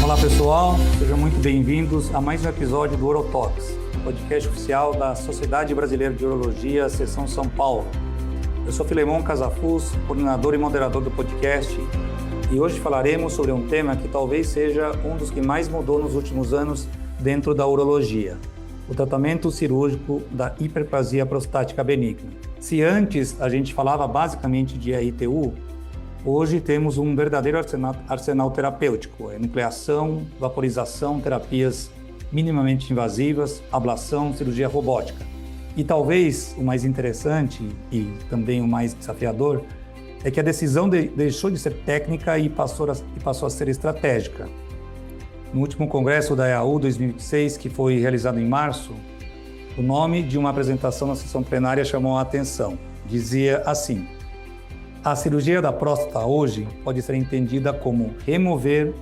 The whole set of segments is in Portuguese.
Olá pessoal, sejam muito bem-vindos a mais um episódio do UroTalks, podcast oficial da Sociedade Brasileira de Urologia, Seção São Paulo. Eu sou Filemon Casafus, coordenador e moderador do podcast, e hoje falaremos sobre um tema que talvez seja um dos que mais mudou nos últimos anos dentro da urologia: o tratamento cirúrgico da hiperplasia prostática benigna. Se antes a gente falava basicamente de ITU, hoje temos um verdadeiro arsenal terapêutico: nucleação, vaporização, terapias minimamente invasivas, ablação, cirurgia robótica. E talvez o mais interessante e também o mais desafiador é que a decisão deixou de ser técnica e passou a ser estratégica. No último congresso da EAU 2026, que foi realizado em março, o nome de uma apresentação na sessão plenária chamou a atenção. Dizia assim: a cirurgia da próstata hoje pode ser entendida como remover,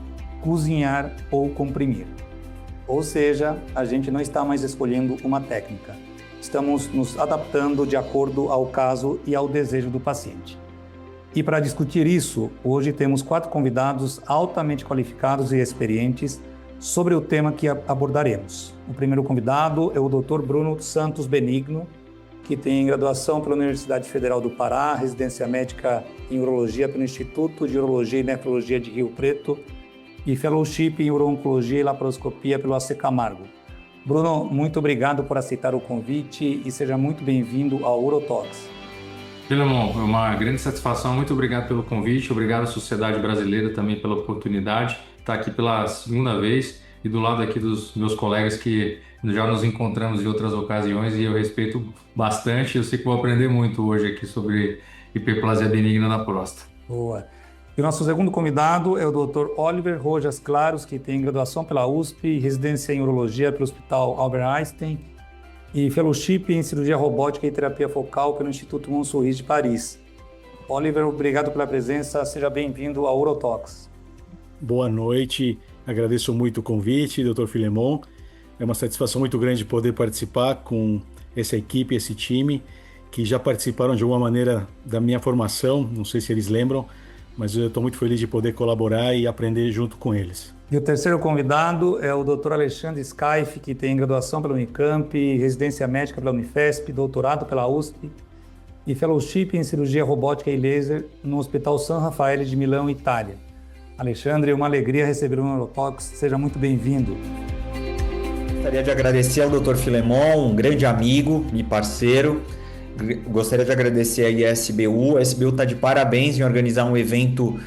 cozinhar ou comprimir. Ou seja, a gente não está mais escolhendo uma técnica. Estamos nos adaptando de acordo ao caso e ao desejo do paciente. E para discutir isso, hoje temos 4 convidados altamente qualificados e experientes sobre o tema que abordaremos. O primeiro convidado é o Dr. Bruno Santos Benigno, que tem graduação pela Universidade Federal do Pará, residência médica em urologia pelo Instituto de Urologia e Nefrologia de Rio Preto e fellowship em urologia e laparoscopia pelo AC Camargo. Bruno, muito obrigado por aceitar o convite e seja muito bem-vindo ao UroTalks. Filemon, é uma grande satisfação, muito obrigado pelo convite, obrigado à Sociedade Brasileira também pela oportunidade de estar aqui pela segunda vez e do lado aqui dos meus colegas que já nos encontramos em outras ocasiões e eu respeito bastante. Eu sei que vou aprender muito hoje aqui sobre hiperplasia benigna na próstata. Boa. E o nosso segundo convidado é o Dr. Oliver Rojas Claros, que tem graduação pela USP, residência em urologia pelo Hospital Albert Einstein e fellowship em cirurgia robótica e terapia focal pelo Instituto Montsouris de Paris. Oliver, obrigado pela presença, seja bem-vindo ao UroTalks. Boa noite, agradeço muito o convite, Dr. Filemon. É uma satisfação muito grande poder participar com essa equipe, esse time, que já participaram de alguma maneira da minha formação, não sei se eles lembram, mas eu estou muito feliz de poder colaborar e aprender junto com eles. E o terceiro convidado é o Dr. Alexandre Scaif, que tem graduação pela Unicamp, residência médica pela Unifesp, doutorado pela USP e fellowship em cirurgia robótica e laser no Hospital San Raffaele de Milão, Itália. Alexandre, é uma alegria receber o UroTalks, seja muito bem-vindo. Gostaria de agradecer ao Dr. Filemon, um grande amigo e parceiro. Gostaria de agradecer a SBU. A SBU está de parabéns em organizar um evento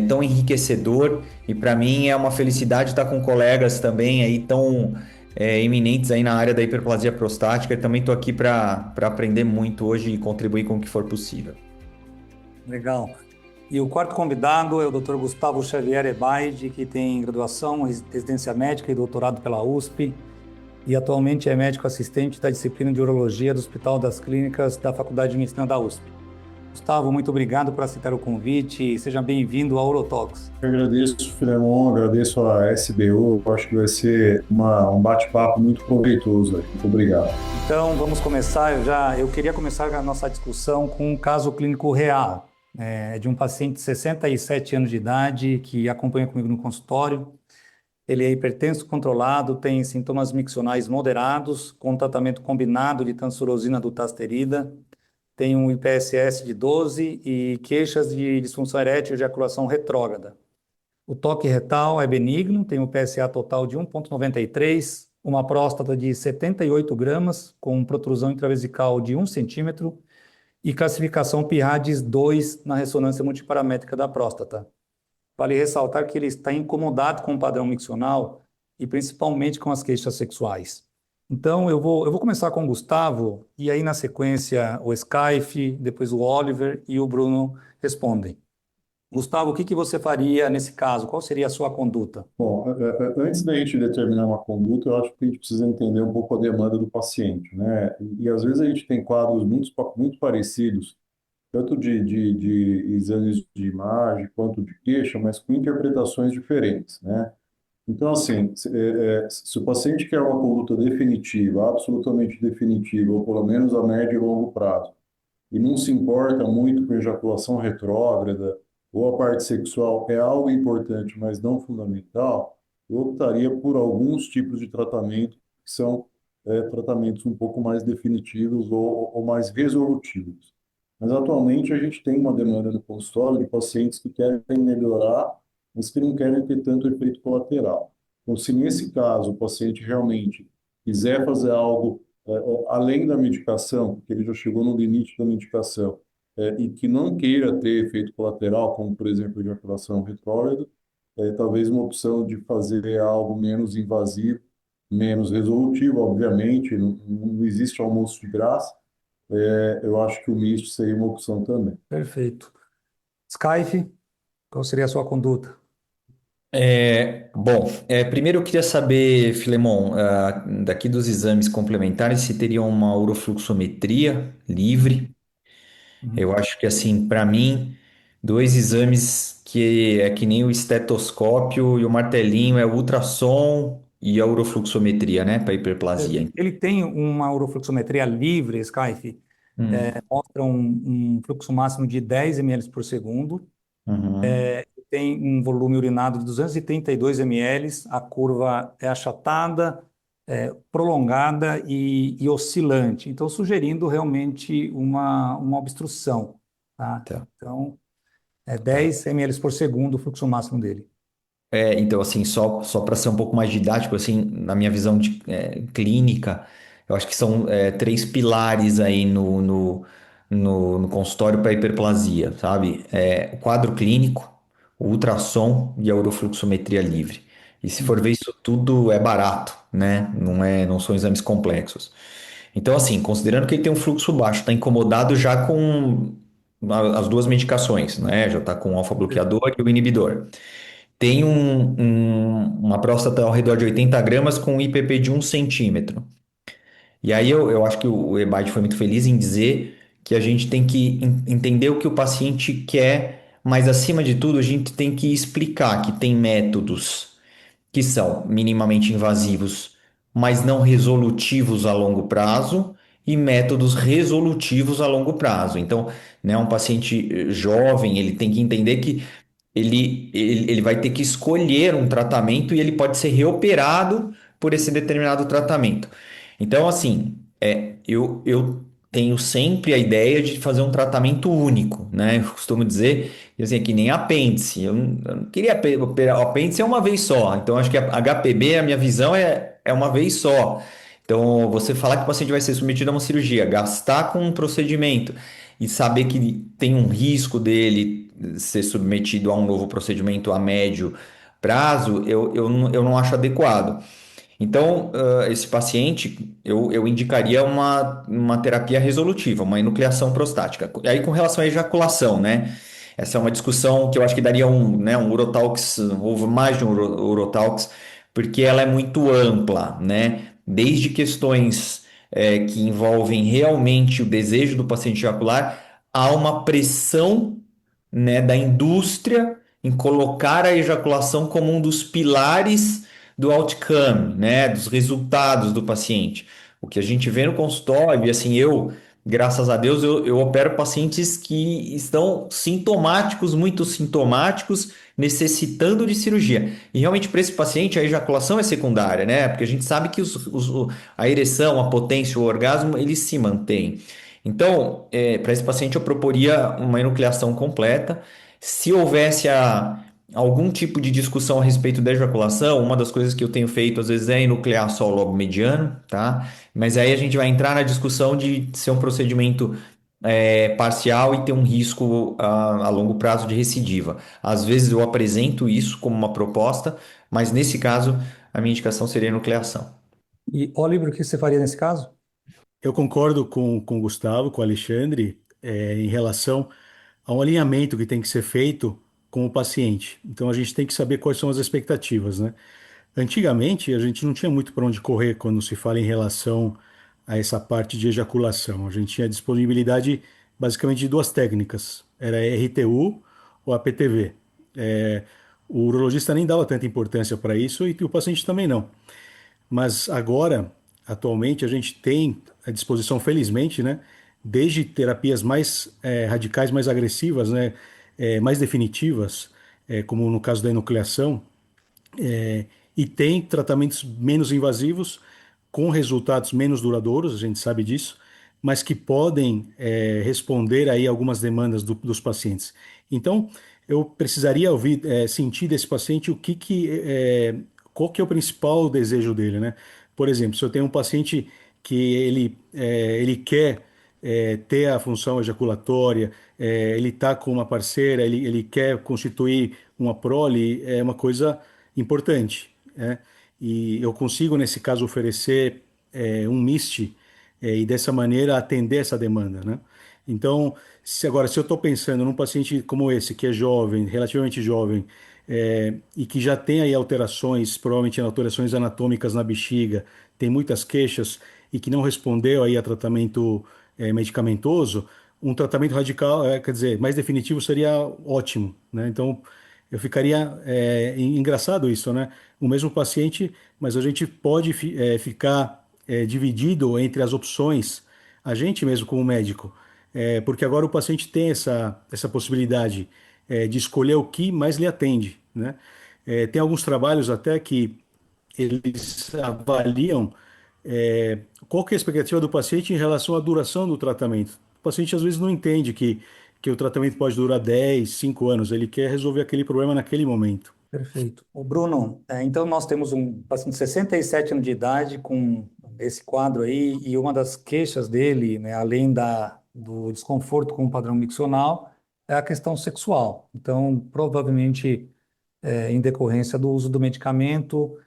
tão enriquecedor e para mim é uma felicidade estar com colegas também aí tão eminentes aí na área da hiperplasia prostática. Eu também estou aqui para aprender muito hoje e contribuir com o que for possível. Legal. E o quarto convidado é o Dr. Gustavo Xavier Ebaide, que tem graduação, residência médica e doutorado pela USP e atualmente é médico assistente da disciplina de urologia do Hospital das Clínicas da Faculdade de Medicina da USP. Gustavo, muito obrigado por aceitar o convite e seja bem-vindo ao UroTalks. Eu agradeço, Filemon, agradeço a SBU, eu acho que vai ser um bate-papo muito proveitoso. Muito obrigado. Então, vamos começar. Eu queria começar a nossa discussão com um caso clínico real. De um paciente de 67 anos de idade que acompanha comigo no consultório. Ele é hipertenso controlado, tem sintomas miccionais moderados, com tratamento combinado de tansurosina dutasterida, tem um IPSS de 12 e queixas de disfunção erétil e ejaculação retrógrada. O toque retal é benigno, tem um PSA total de 1,93, uma próstata de 78 gramas, com protrusão intravesical de 1 centímetro, e classificação PIRADS 2 na ressonância multiparamétrica da próstata. Vale ressaltar que ele está incomodado com o padrão miccional e principalmente com as queixas sexuais. Então, eu vou começar com o Gustavo e aí na sequência o Scaif, depois o Oliver e o Bruno respondem. Gustavo, o que você faria nesse caso? Qual seria a sua conduta? Bom, antes da gente determinar uma conduta, eu acho que a gente precisa entender um pouco a demanda do paciente, né? E às vezes a gente tem quadros muito parecidos, tanto de exames de imagem quanto de queixa, mas com interpretações diferentes, né? Então, assim, se o paciente quer uma conduta definitiva, absolutamente definitiva, ou pelo menos a médio e longo prazo, e não se importa muito com ejaculação retrógrada, ou a parte sexual é algo importante, mas não fundamental, eu optaria por alguns tipos de tratamento que são tratamentos um pouco mais definitivos ou mais resolutivos. Mas atualmente a gente tem uma demanda no consultório de pacientes que querem melhorar, mas que não querem ter tanto efeito colateral. Então, se nesse caso o paciente realmente quiser fazer algo além da medicação, porque ele já chegou no limite da medicação, e que não queira ter efeito colateral, como por exemplo ejaculação retrógrada, talvez uma opção de fazer algo menos invasivo, menos resolutivo, obviamente, não existe almoço de graça. Eu acho que o misto seria uma opção também. Perfeito. Skype, qual seria a sua conduta? Bom, primeiro eu queria saber, Filemon, daqui dos exames complementares, se teria uma urofluxometria livre. Uhum. Eu acho que, assim, para mim, dois exames que é que nem o estetoscópio e o martelinho, é o ultrassom e a urofluxometria, né, para hiperplasia. Ele tem uma urofluxometria livre, Skype, Hum, mostra um fluxo máximo de 10 ml por segundo, uhum. tem um volume urinado de 232 ml, a curva é achatada, prolongada e oscilante, então sugerindo realmente uma obstrução, tá? Tá. Então, é 10 ml por segundo o fluxo máximo dele. Então, assim, só para ser um pouco mais didático, assim, na minha visão clínica, eu acho que são três pilares aí no consultório para hiperplasia, sabe? O quadro clínico, o ultrassom e a urofluxometria livre. E se for ver isso tudo é barato, né? Não são exames complexos. Então, assim, considerando que ele tem um fluxo baixo, está incomodado já com as duas medicações, né? Já está com o alfa-bloqueador e o inibidor. Tem uma próstata ao redor de 80 gramas com um IPP de 1 centímetro. E aí eu acho que o Ebade foi muito feliz em dizer que a gente tem que entender o que o paciente quer, mas acima de tudo a gente tem que explicar que tem métodos que são minimamente invasivos, mas não resolutivos a longo prazo, e métodos resolutivos a longo prazo. Então, né, um paciente jovem, ele tem que entender que ele vai ter que escolher um tratamento e ele pode ser reoperado por esse determinado tratamento. Então, assim, eu tenho sempre a ideia de fazer um tratamento único, né? Eu costumo dizer, assim, que nem apêndice. Eu não queria operar o apêndice é uma vez só. Então, acho que a HPB, a minha visão é uma vez só. Então, você falar que o paciente vai ser submetido a uma cirurgia, gastar com um procedimento e saber que tem um risco dele ser submetido a um novo procedimento a médio prazo, eu não acho adequado. Então, esse paciente, eu indicaria uma terapia resolutiva, uma enucleação prostática. E aí, com relação à ejaculação, né? Essa é uma discussão que eu acho que daria um Urotalks, ou mais de um Urotalks, porque ela é muito ampla, né? Desde questões que envolvem realmente o desejo do paciente ejacular, há uma pressão, né, da indústria em colocar a ejaculação como um dos pilares do outcome, né, dos resultados do paciente. O que a gente vê no consultório, e assim, graças a Deus, eu opero pacientes que estão sintomáticos, muito sintomáticos, necessitando de cirurgia. E realmente, para esse paciente, a ejaculação é secundária, né? Porque a gente sabe que a ereção, a potência, o orgasmo, eles se mantêm. Então, para esse paciente, eu proporia uma enucleação completa. Se houvesse algum tipo de discussão a respeito da ejaculação, uma das coisas que eu tenho feito às vezes é enuclear só o lobo mediano, tá? Mas aí a gente vai entrar na discussão de ser um procedimento parcial e ter um risco a longo prazo de recidiva. Às vezes eu apresento isso como uma proposta, mas nesse caso a minha indicação seria enucleação. E, Oliver, o que você faria nesse caso? Eu concordo com o Gustavo, com o Alexandre, em relação a um alinhamento que tem que ser feito com o paciente. Então a gente tem que saber quais são as expectativas, né? Antigamente a gente não tinha muito para onde correr quando se fala em relação a essa parte de ejaculação. A gente tinha disponibilidade basicamente de duas técnicas, era RTU ou APTV. É, o urologista nem dava tanta importância para isso e o paciente também não. Mas agora, atualmente, a gente tem à disposição, felizmente, né, desde terapias mais radicais, mais agressivas, né, mais definitivas, como no caso da enucleação, e tem tratamentos menos invasivos, com resultados menos duradouros, a gente sabe disso, mas que podem responder aí algumas demandas dos pacientes. Então, eu precisaria ouvir, sentir desse paciente qual que é o principal desejo dele, né? Por exemplo, se eu tenho um paciente que ele quer ter a função ejaculatória, ele está com uma parceira, ele quer constituir uma prole, é uma coisa importante, né? E eu consigo, nesse caso, oferecer um MIST e dessa maneira atender essa demanda, né? Então, se eu estou pensando num paciente como esse, que é jovem, relativamente jovem, e que já tem aí alterações, provavelmente alterações anatômicas na bexiga, tem muitas queixas e que não respondeu aí a tratamento medicamentoso, um tratamento radical, quer dizer, mais definitivo seria ótimo, né? Então, eu ficaria engraçado isso, né? O mesmo paciente, mas a gente pode ficar dividido entre as opções, a gente mesmo como médico, porque agora o paciente tem essa possibilidade de escolher o que mais lhe atende, né? Tem alguns trabalhos até que eles avaliam qual que é a expectativa do paciente em relação à duração do tratamento. O paciente às vezes não entende que o tratamento pode durar 10, 5 anos, ele quer resolver aquele problema naquele momento. Perfeito. O Bruno, então nós temos um paciente de 67 anos de idade com esse quadro aí, e uma das queixas dele, né, além do desconforto com o padrão miccional, é a questão sexual. Então, provavelmente, em decorrência do uso do medicamento,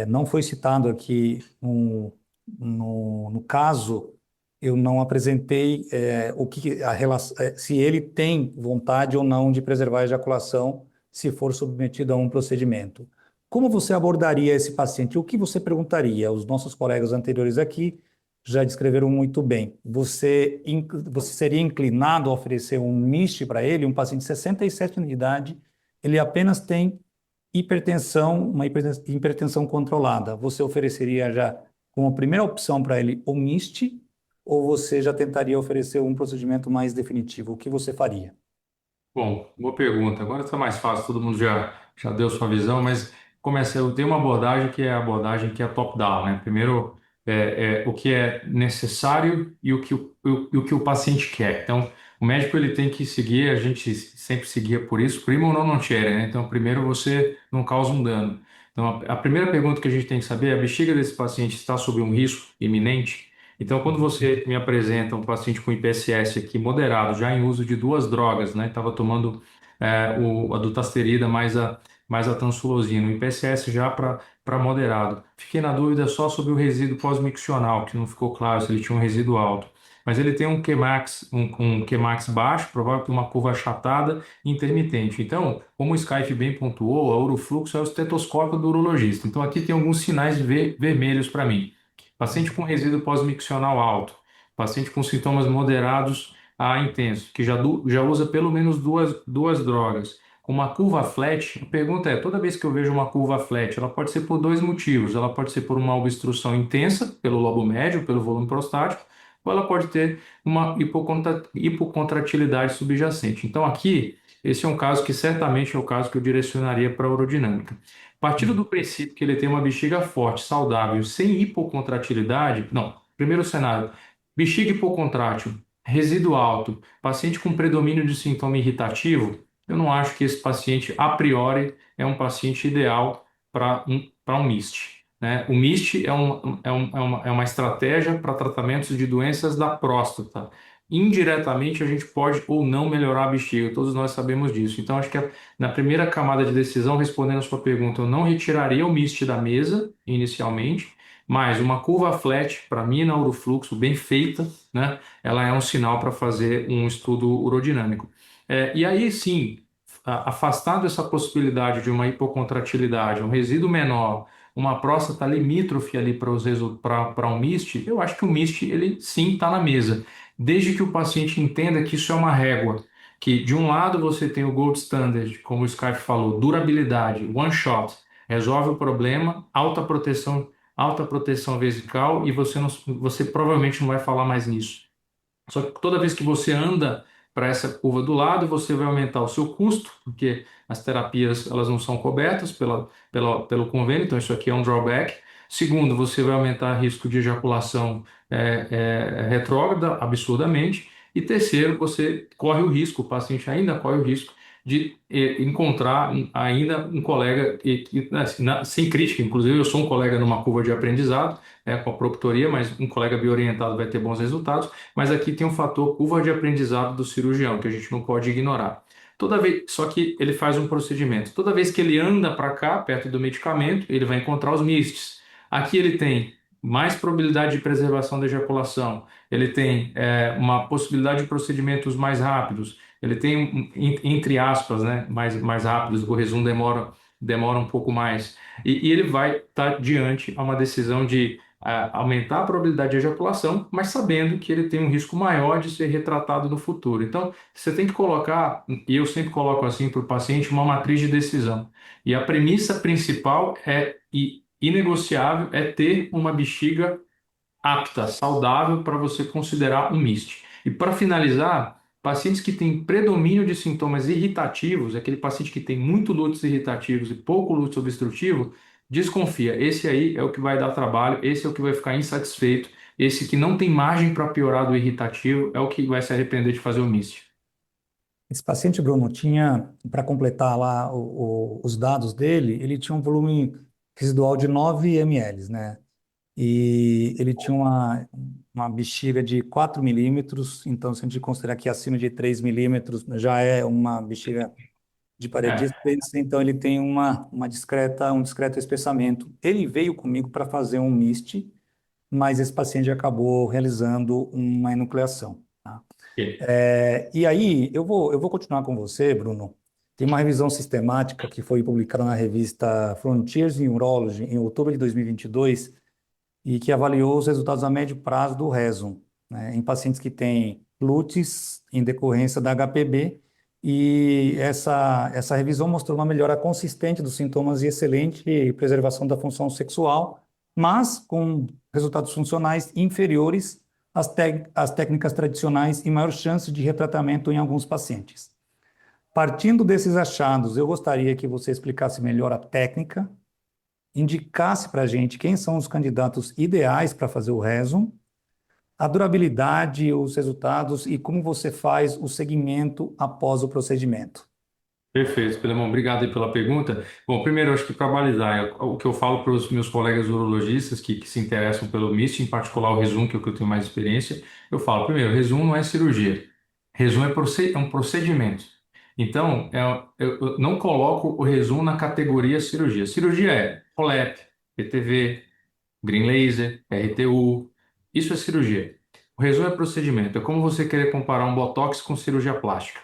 não foi citado aqui no caso, eu não apresentei o que a relação, se ele tem vontade ou não de preservar a ejaculação se for submetido a um procedimento. Como você abordaria esse paciente? O que você perguntaria? Os nossos colegas anteriores aqui já descreveram muito bem. Você seria inclinado a oferecer um MIST para ele, um paciente de 67 anos de idade, ele apenas tem hipertensão, uma hipertensão controlada. Você ofereceria já como primeira opção para ele o MIST, ou você já tentaria oferecer um procedimento mais definitivo? O que você faria? Bom, boa pergunta. Agora está mais fácil, todo mundo já deu sua visão, mas eu tenho uma abordagem que é a abordagem que é top-down, né? Primeiro, o que é necessário e o que o paciente quer. Então, o médico ele tem que seguir, a gente sempre seguia por isso, primo non nocere, né? Então, primeiro você não causa um dano. Então, a primeira pergunta que a gente tem que saber é: a bexiga desse paciente está sob um risco iminente? Então, quando você me apresenta um paciente com IPSS aqui moderado, já em uso de duas drogas, né? Estava tomando a dutasterida mais a tansulosina, o IPSS já para moderado. Fiquei na dúvida só sobre o resíduo pós-miccional, que não ficou claro se ele tinha um resíduo alto. Mas ele tem um Qmax, um Qmax baixo, provavelmente uma curva achatada e intermitente. Então, como o Skype bem pontuou, a urofluxo é o estetoscópio do urologista. Então, aqui tem alguns sinais vermelhos para mim. Paciente com resíduo pós-miccional alto, paciente com sintomas moderados a intensos, que já usa pelo menos duas drogas, com uma curva flat. A pergunta é: toda vez que eu vejo uma curva flat, ela pode ser por dois motivos. Ela pode ser por uma obstrução intensa, pelo lobo médio, pelo volume prostático, ou ela pode ter uma hipocontratilidade subjacente. Então aqui, esse é um caso que certamente é o caso que eu direcionaria para a urodinâmica. Partindo do princípio que ele tem uma bexiga forte, saudável, sem hipocontratilidade, não. Primeiro cenário: bexiga hipocontrátil, resíduo alto, paciente com predomínio de sintoma irritativo, eu não acho que esse paciente, a priori, é um paciente ideal para um MIST, né? O MIST é uma estratégia para tratamentos de doenças da próstata. Indiretamente, a gente pode ou não melhorar a bexiga, todos nós sabemos disso. Então, acho que na primeira camada de decisão, respondendo a sua pergunta, eu não retiraria o MIST da mesa inicialmente, mas uma curva flat, para mim, na urofluxo, bem feita, né? Ela é um sinal para fazer um estudo urodinâmico. E aí, sim, afastado essa possibilidade de uma hipocontratilidade, um resíduo menor, uma próstata limítrofe ali para um MIST, eu acho que o MIST, ele sim está na mesa, desde que o paciente entenda que isso é uma régua, que de um lado você tem o gold standard, como o Skype falou, durabilidade, one shot, resolve o problema, alta proteção vesical, e você provavelmente não vai falar mais nisso. Só que toda vez que você anda para essa curva do lado, você vai aumentar o seu custo, porque as terapias elas não são cobertas pelo convênio, então isso aqui é um drawback. Segundo, você vai aumentar o risco de ejaculação retrógrada absurdamente. E terceiro, você corre o risco, o paciente ainda corre o risco de encontrar ainda um colega, sem crítica, inclusive eu sou um colega numa curva de aprendizado, com a proctoria, mas um colega bem-orientado vai ter bons resultados, mas aqui tem um fator curva de aprendizado do cirurgião, que a gente não pode ignorar. Toda vez, só que ele faz um procedimento. Toda vez que ele anda para cá, perto do medicamento, ele vai encontrar os MISTs. Aqui ele tem mais probabilidade de preservação da ejaculação, ele tem uma possibilidade de procedimentos mais rápidos, ele tem, entre aspas, né, mais rápidos, o resumo demora um pouco mais, e ele vai estar diante a uma decisão de aumentar a probabilidade de ejaculação, mas sabendo que ele tem um risco maior de ser retratado no futuro. Então, você tem que colocar, e eu sempre coloco assim para o paciente, uma matriz de decisão. E a premissa principal inegociável é ter uma bexiga apta, saudável para você considerar um MIST. E para finalizar, pacientes que têm predomínio de sintomas irritativos, aquele paciente que tem muito lútis irritativos e pouco lútis obstrutivo, desconfia. Esse aí é o que vai dar trabalho, esse é o que vai ficar insatisfeito, esse que não tem margem para piorar do irritativo é o que vai se arrepender de fazer o MIST. Esse paciente, Bruno, tinha, para completar lá os dados dele, ele tinha um volume residual de 9 ml, né? E ele tinha uma bexiga de 4 milímetros, então se a gente considerar que acima de 3 milímetros já é uma bexiga de parede extensa, então ele tem um discreto espessamento. Ele veio comigo para fazer um MIST, mas esse paciente acabou realizando uma enucleação, tá? E aí, eu vou continuar com você, Bruno. Tem uma revisão sistemática que foi publicada na revista Frontiers in Urology em outubro de 2022 e que avaliou os resultados a médio prazo do Rezum, né, em pacientes que têm lútis em decorrência da HPB, e essa revisão mostrou uma melhora consistente dos sintomas e excelente preservação da função sexual, mas com resultados funcionais inferiores às técnicas tradicionais e maior chance de retratamento em alguns pacientes. Partindo desses achados, eu gostaria que você explicasse melhor a técnica, indicasse para a gente quem são os candidatos ideais para fazer o Rezum, a durabilidade, os resultados e como você faz o segmento após o procedimento. Perfeito, Filemon, obrigado aí pela pergunta. Bom, primeiro, eu acho que para balizar, o que eu falo para os meus colegas urologistas que se interessam pelo MIST, em particular o Rezum, que é o que eu tenho mais experiência, eu falo, primeiro, Rezum não é cirurgia, Rezum é um procedimento. Então, eu não coloco o Rezum na categoria cirurgia. Cirurgia é POLEP, PTV, Green Laser, RTU, isso é cirurgia. O Rezum é procedimento, é como você querer comparar um Botox com cirurgia plástica.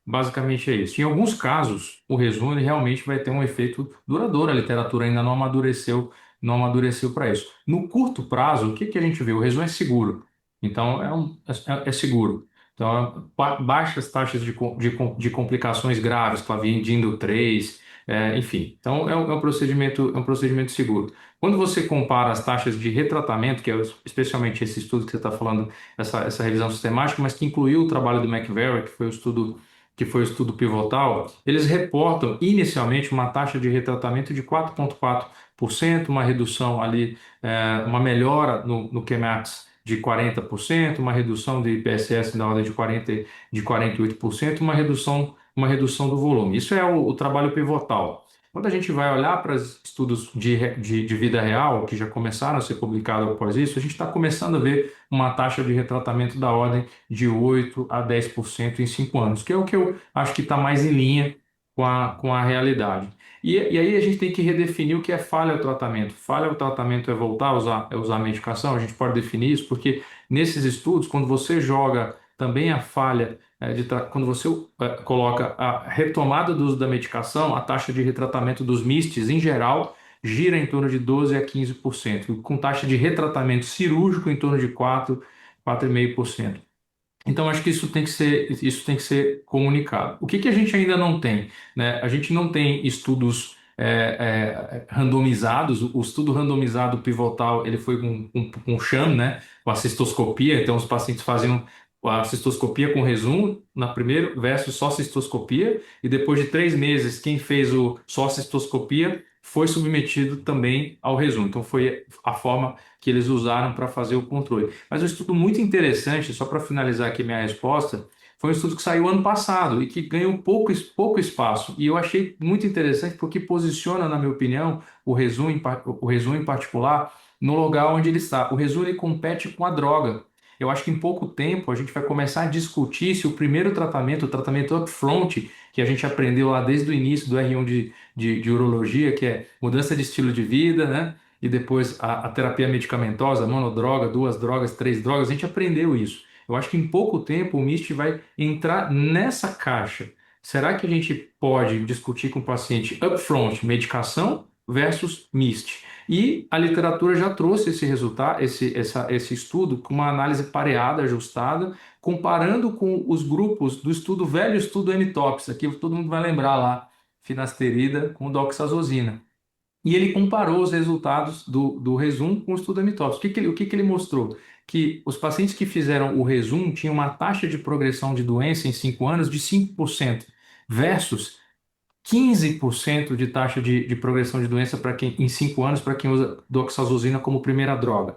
Basicamente é isso. Em alguns casos, o Rezum ele realmente vai ter um efeito duradouro. A literatura ainda não amadureceu para isso. No curto prazo, o que a gente vê? O Rezum é seguro. Então, é seguro. Então, baixas taxas de complicações graves, clavindinho 3, enfim. Então, é um procedimento seguro. Quando você compara as taxas de retratamento, que é especialmente esse estudo que você está falando, essa revisão sistemática, mas que incluiu o trabalho do McVeary, que foi o estudo pivotal, eles reportam inicialmente uma taxa de retratamento de 4,4%, uma redução ali, uma melhora no Qmax de 40%, uma redução de IPSS na ordem de 48%, uma redução do volume. Isso é o trabalho pivotal. Quando a gente vai olhar para os estudos de vida real, que já começaram a ser publicados após isso, a gente está começando a ver uma taxa de retratamento da ordem de 8% a 10% em 5 anos, que é o que eu acho que está mais em linha com a realidade. E aí a gente tem que redefinir o que é falha ao tratamento. Falha ao tratamento é voltar a usar a medicação, a gente pode definir isso, porque nesses estudos, quando você joga também a falha, quando você coloca a retomada do uso da medicação, a taxa de retratamento dos MISTs, em geral, gira em torno de 12% a 15%, com taxa de retratamento cirúrgico em torno de 4,5%. Então, acho que isso tem que ser comunicado. O que a gente ainda não tem, né? A gente não tem estudos randomizados. O estudo randomizado pivotal ele foi com sham, né? Com a cistoscopia. Então, os pacientes faziam a cistoscopia com resumo na primeiro versus só cistoscopia, e depois de 3 meses, quem fez o só cistoscopia foi submetido também ao resumo. Então foi a forma que eles usaram para fazer o controle. Mas um estudo muito interessante, só para finalizar aqui minha resposta, foi um estudo que saiu ano passado e que ganhou pouco espaço. E eu achei muito interessante porque posiciona, na minha opinião, o resumo em particular no lugar onde ele está. O resumo ele compete com a droga. Eu acho que em pouco tempo a gente vai começar a discutir se o primeiro tratamento, o tratamento upfront, que a gente aprendeu lá desde o início do R1 de urologia, que é mudança de estilo de vida, né? E depois a terapia medicamentosa, monodroga, 2 drogas, 3 drogas, a gente aprendeu isso. Eu acho que em pouco tempo o MIST vai entrar nessa caixa. Será que a gente pode discutir com o paciente upfront, medicação versus MIST? E a literatura já trouxe esse resultado, esse estudo com uma análise pareada, ajustada, comparando com os grupos do estudo, velho estudo M-TOPS, aqui todo mundo vai lembrar lá, finasterida com doxazosina. E ele comparou os resultados do resumo com o estudo M-TOPS. O que ele mostrou? Que os pacientes que fizeram o resumo tinham uma taxa de progressão de doença em 5 anos de 5%, versus 15% de taxa de progressão de doença para quem em 5 anos para quem usa doxazosina como primeira droga.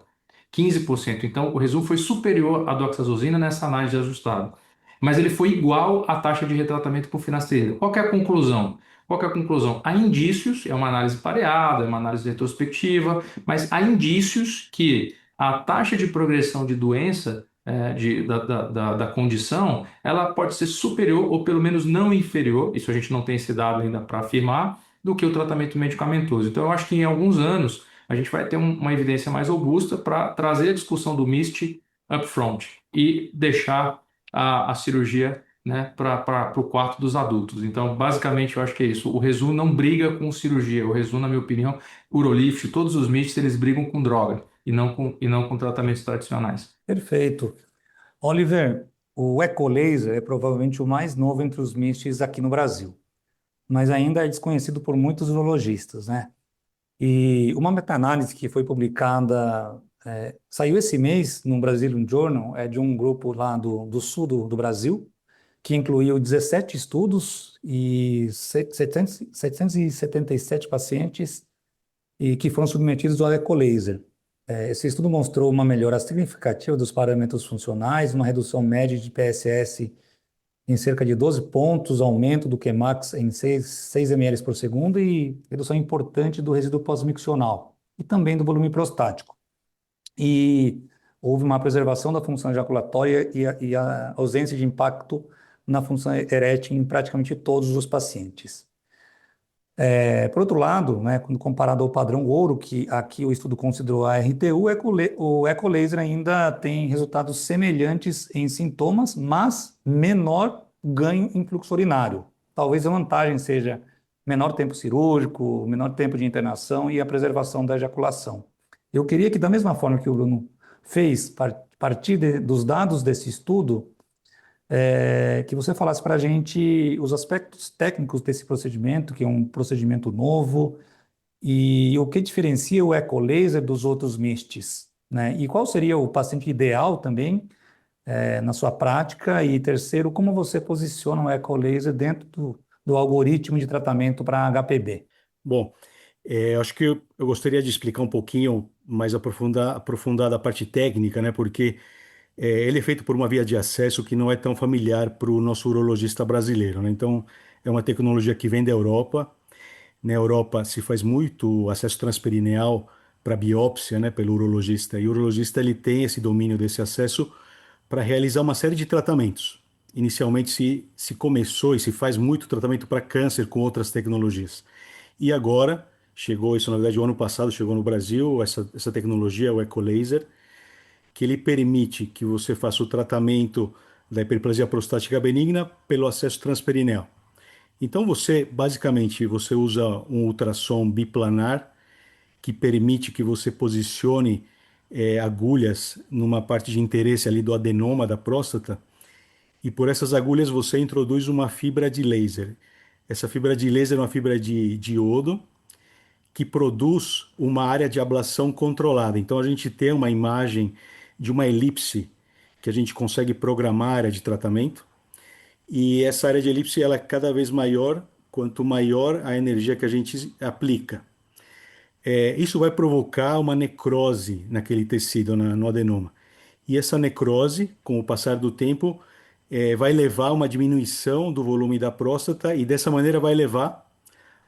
15%. Então, o resumo foi superior à doxazosina nessa análise ajustada. Mas ele foi igual à taxa de retratamento com finasterida. Qual que é a conclusão? Qual que é a conclusão? Há indícios, é uma análise pareada, é uma análise retrospectiva, mas há indícios que a taxa de progressão de doença da condição, ela pode ser superior ou pelo menos não inferior, isso a gente não tem esse dado ainda para afirmar, do que o tratamento medicamentoso. Então, eu acho que em alguns anos a gente vai ter uma evidência mais robusta para trazer a discussão do MIST upfront e deixar a cirurgia, né, para o quarto dos adultos. Então, basicamente, eu acho que é isso. O resumo não briga com cirurgia. O resumo, na minha opinião, urolift, todos os MISTs, eles brigam com droga e não com tratamentos tradicionais. Perfeito. Oliver, o Ecolaser é provavelmente o mais novo entre os MISTs aqui no Brasil, mas ainda é desconhecido por muitos urologistas, né? E uma meta-análise que foi publicada, saiu esse mês no Brazilian Journal, é de um grupo lá do sul do Brasil, que incluiu 17 estudos e 777 pacientes e que foram submetidos ao Ecolaser. Esse estudo mostrou uma melhora significativa dos parâmetros funcionais, uma redução média de PSS em cerca de 12 pontos, aumento do Qmax em 6 ml por segundo e redução importante do resíduo pós-miccional e também do volume prostático. E houve uma preservação da função ejaculatória e a ausência de impacto na função erétil em praticamente todos os pacientes. Por outro lado, né, quando comparado ao padrão ouro, que aqui o estudo considerou a RTU, o Ecolaser ainda tem resultados semelhantes em sintomas, mas menor ganho em fluxo urinário. Talvez a vantagem seja menor tempo cirúrgico, menor tempo de internação e a preservação da ejaculação. Eu queria que, da mesma forma que o Bruno fez, a partir dos dados desse estudo, que você falasse para a gente os aspectos técnicos desse procedimento, que é um procedimento novo, e o que diferencia o Ecolaser dos outros MISTs, né? E qual seria o paciente ideal também, na sua prática? E terceiro, como você posiciona o Ecolaser dentro do algoritmo de tratamento para HPB? Bom, acho que eu gostaria de explicar um pouquinho mais aprofundada a parte técnica, né? Porque ele é feito por uma via de acesso que não é tão familiar para o nosso urologista brasileiro, né? Então, é uma tecnologia que vem da Europa. Na Europa se faz muito acesso transperineal para biópsia, né, pelo urologista. E o urologista ele tem esse domínio desse acesso para realizar uma série de tratamentos. Inicialmente se começou e se faz muito tratamento para câncer com outras tecnologias. E agora chegou, isso na verdade o ano passado chegou no Brasil, essa tecnologia, o Ecolaser, que ele permite que você faça o tratamento da hiperplasia prostática benigna pelo acesso transperineal. Então basicamente, você usa um ultrassom biplanar que permite que você posicione agulhas numa parte de interesse ali do adenoma da próstata e por essas agulhas você introduz uma fibra de laser. Essa fibra de laser é uma fibra de iodo que produz uma área de ablação controlada. Então a gente tem uma imagem de uma elipse que a gente consegue programar a área de tratamento. E essa área de elipse ela é cada vez maior, quanto maior a energia que a gente aplica. Isso vai provocar uma necrose naquele tecido, no adenoma. E essa necrose, com o passar do tempo, vai levar a uma diminuição do volume da próstata e dessa maneira vai levar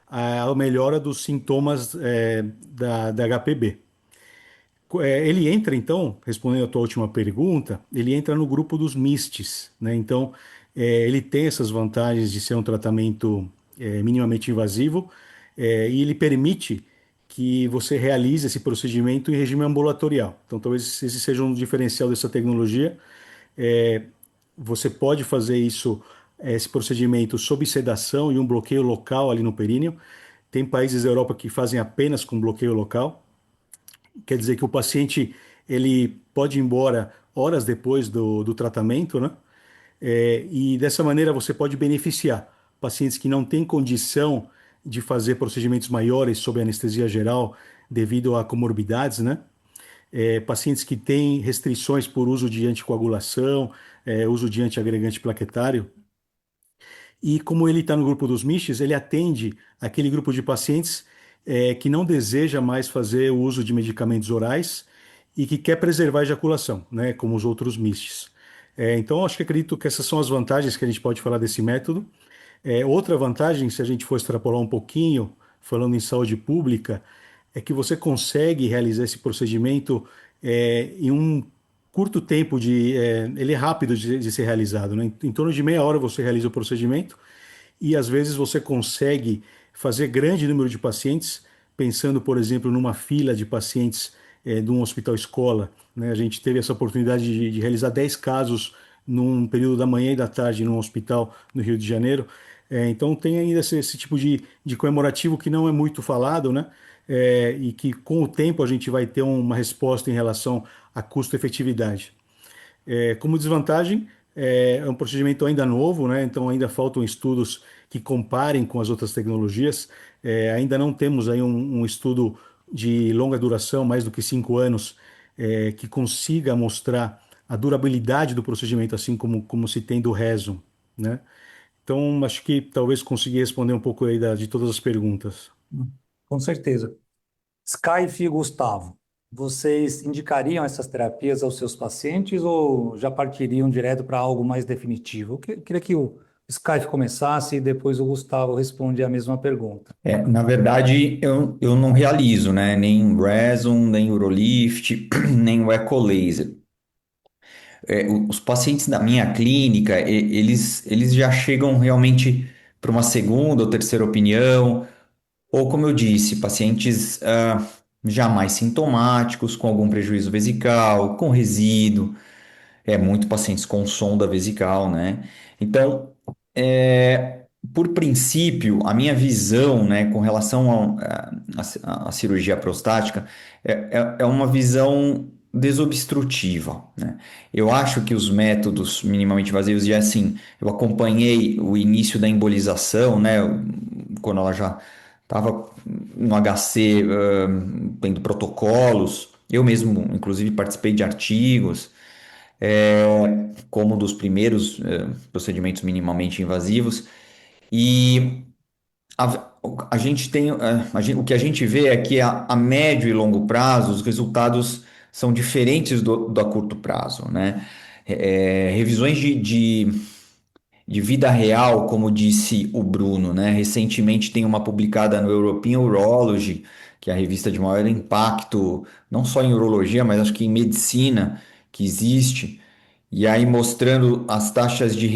à melhora dos sintomas da HPB. Ele entra, então, respondendo a tua última pergunta, ele entra no grupo dos MISTs, né? Então, ele tem essas vantagens de ser um tratamento minimamente invasivo, e ele permite que você realize esse procedimento em regime ambulatorial. Então, talvez esse seja um diferencial dessa tecnologia. É, Você pode fazer esse procedimento sob sedação e um bloqueio local ali no períneo. Tem países da Europa que fazem apenas com bloqueio local. Quer dizer que o paciente ele pode ir embora horas depois do tratamento, né? E dessa maneira você pode beneficiar pacientes que não têm condição de fazer procedimentos maiores sob anestesia geral devido a comorbidades, né? Pacientes que têm restrições por uso de anticoagulação, uso de antiagregante plaquetário. E como ele está no grupo dos MISHs, ele atende aquele grupo de pacientes que não deseja mais fazer o uso de medicamentos orais e que quer preservar a ejaculação, né, como os outros MISHs. Então, acredito que essas são as vantagens que a gente pode falar desse método. Outra vantagem, se a gente for extrapolar um pouquinho, falando em saúde pública, é que você consegue realizar esse procedimento em um curto tempo ele é rápido de ser realizado, né? Em torno de meia hora você realiza o procedimento e às vezes você consegue fazer grande número de pacientes, pensando, por exemplo, numa fila de pacientes de um hospital escola, né? A gente teve essa oportunidade de realizar 10 casos num período da manhã e da tarde num hospital no Rio de Janeiro. Então tem ainda esse tipo de comemorativo que não é muito falado, né? E que com o tempo a gente vai ter uma resposta em relação a custo-efetividade. Como desvantagem, é um procedimento ainda novo, né? Então ainda faltam estudos que comparem com as outras tecnologias. Ainda não temos aí um estudo de longa duração, mais do que 5 anos, que consiga mostrar a durabilidade do procedimento, assim como se tem do Rezum, né? Então, acho que talvez consegui responder um pouco aí de todas as perguntas. Com certeza. Skype e Gustavo, vocês indicariam essas terapias aos seus pacientes ou já partiriam direto para algo mais definitivo? Eu queria que o Skype começasse e depois o Gustavo responde a mesma pergunta. Na verdade, eu não realizo, né? Nem Rezum, nem Urolift, nem o Ecolaser. Os pacientes da minha clínica, eles já chegam realmente para uma segunda ou terceira opinião, ou como eu disse, pacientes já mais sintomáticos, com algum prejuízo vesical, com resíduo, muito pacientes com sonda vesical, né? Então, por princípio, a minha visão, né, com relação à cirurgia prostática é uma visão desobstrutiva, né? Eu acho que os métodos minimamente invasivos, e assim, eu acompanhei o início da embolização, né, quando ela já estava no HC, tendo protocolos, eu mesmo, inclusive, participei de artigos, como um dos primeiros procedimentos minimamente invasivos, e a gente tem, o que a gente vê é que a médio e longo prazo os resultados são diferentes do a curto prazo, né? Revisões de vida real, como disse o Bruno, né? Recentemente tem uma publicada no European Urology, que é a revista de maior impacto, não só em urologia, mas acho que em medicina que existe, e aí mostrando as taxas de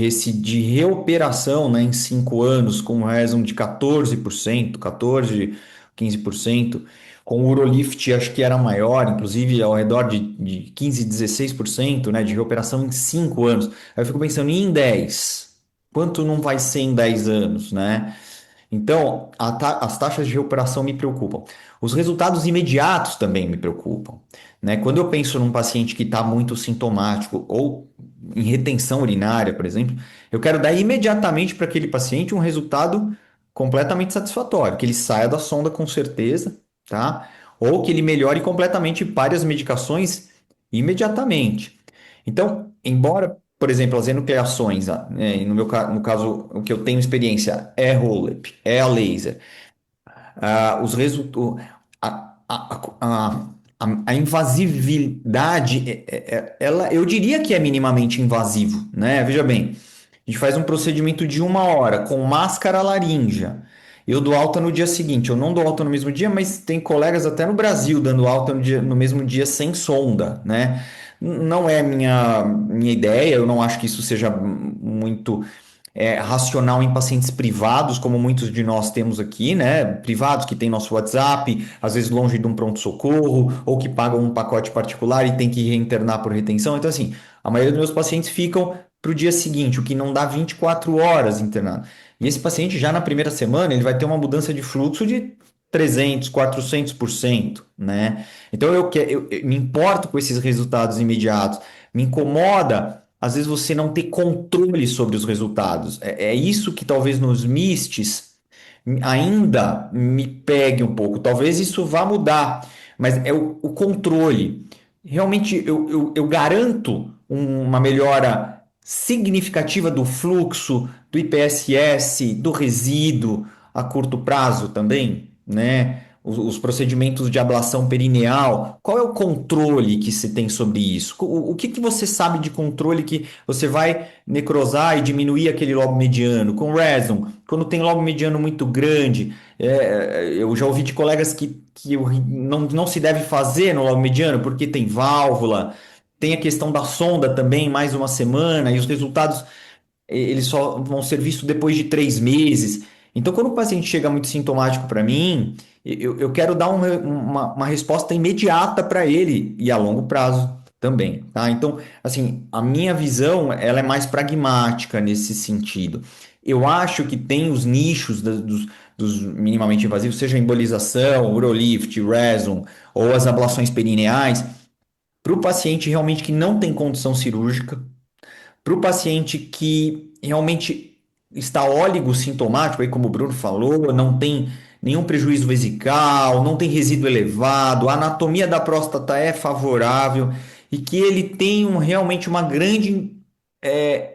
reoperação, né, em 5 anos, com um Rezum de 14%, 14%, 15%, com o Urolift acho que era maior, inclusive ao redor de 15%, 16%, né, de reoperação em 5 anos. Aí eu fico pensando, e em 10? Quanto não vai ser em 10 anos, né? Então, as taxas de recuperação me preocupam. Os resultados imediatos também me preocupam, né? Quando eu penso num paciente que está muito sintomático ou em retenção urinária, por exemplo, eu quero dar imediatamente para aquele paciente um resultado completamente satisfatório, que ele saia da sonda com certeza, tá? Ou que ele melhore completamente várias medicações imediatamente. Então, embora, por exemplo, as enucleações, no caso, o que eu tenho experiência é HoLEP, é a laser, os resultados, a, a, a, a invasividade, ela, eu diria que é minimamente invasivo, né? Veja bem, a gente faz um procedimento de 1 hora com máscara laríngea. Eu dou alta no dia seguinte. Eu não dou alta no mesmo dia, mas tem colegas até no Brasil dando alta no mesmo dia sem sonda, né? Não é minha ideia, eu não acho que isso seja muito racional em pacientes privados, como muitos de nós temos aqui, né? Privados que têm nosso WhatsApp, às vezes longe de um pronto-socorro, ou que pagam um pacote particular e tem que reinternar por retenção. Então, assim, a maioria dos meus pacientes ficam para o dia seguinte, o que não dá 24 horas internado. E esse paciente, já na primeira semana, ele vai ter uma mudança de fluxo de 300, 400%, né? Então, eu me importo com esses resultados imediatos. Me incomoda às vezes você não ter controle sobre os resultados. É isso que talvez nos MISTs ainda me pegue um pouco. Talvez isso vá mudar, mas é o controle. Realmente eu garanto uma melhora significativa do fluxo, do IPSS, do resíduo a curto prazo também, né? Os procedimentos de ablação perineal, qual é o controle que se tem sobre isso? O que você sabe de controle que você vai necrosar e diminuir aquele lobo mediano? Com Reson, quando tem lobo mediano muito grande, eu já ouvi de colegas que não se deve fazer no lobo mediano porque tem válvula, tem a questão da sonda também, mais 1 semana, e os resultados eles só vão ser vistos depois de 3 meses. Então, quando o paciente chega muito sintomático para mim, eu quero dar uma resposta imediata para ele e a longo prazo também, tá? Então, assim, a minha visão, ela é mais pragmática nesse sentido. Eu acho que tem os nichos dos minimamente invasivos, seja embolização, urolift, Reson ou as ablações perineais, para o paciente realmente que não tem condição cirúrgica, para o paciente que realmente está sintomático, aí como o Bruno falou, não tem nenhum prejuízo vesical, não tem resíduo elevado, a anatomia da próstata é favorável e que ele tem realmente uma grande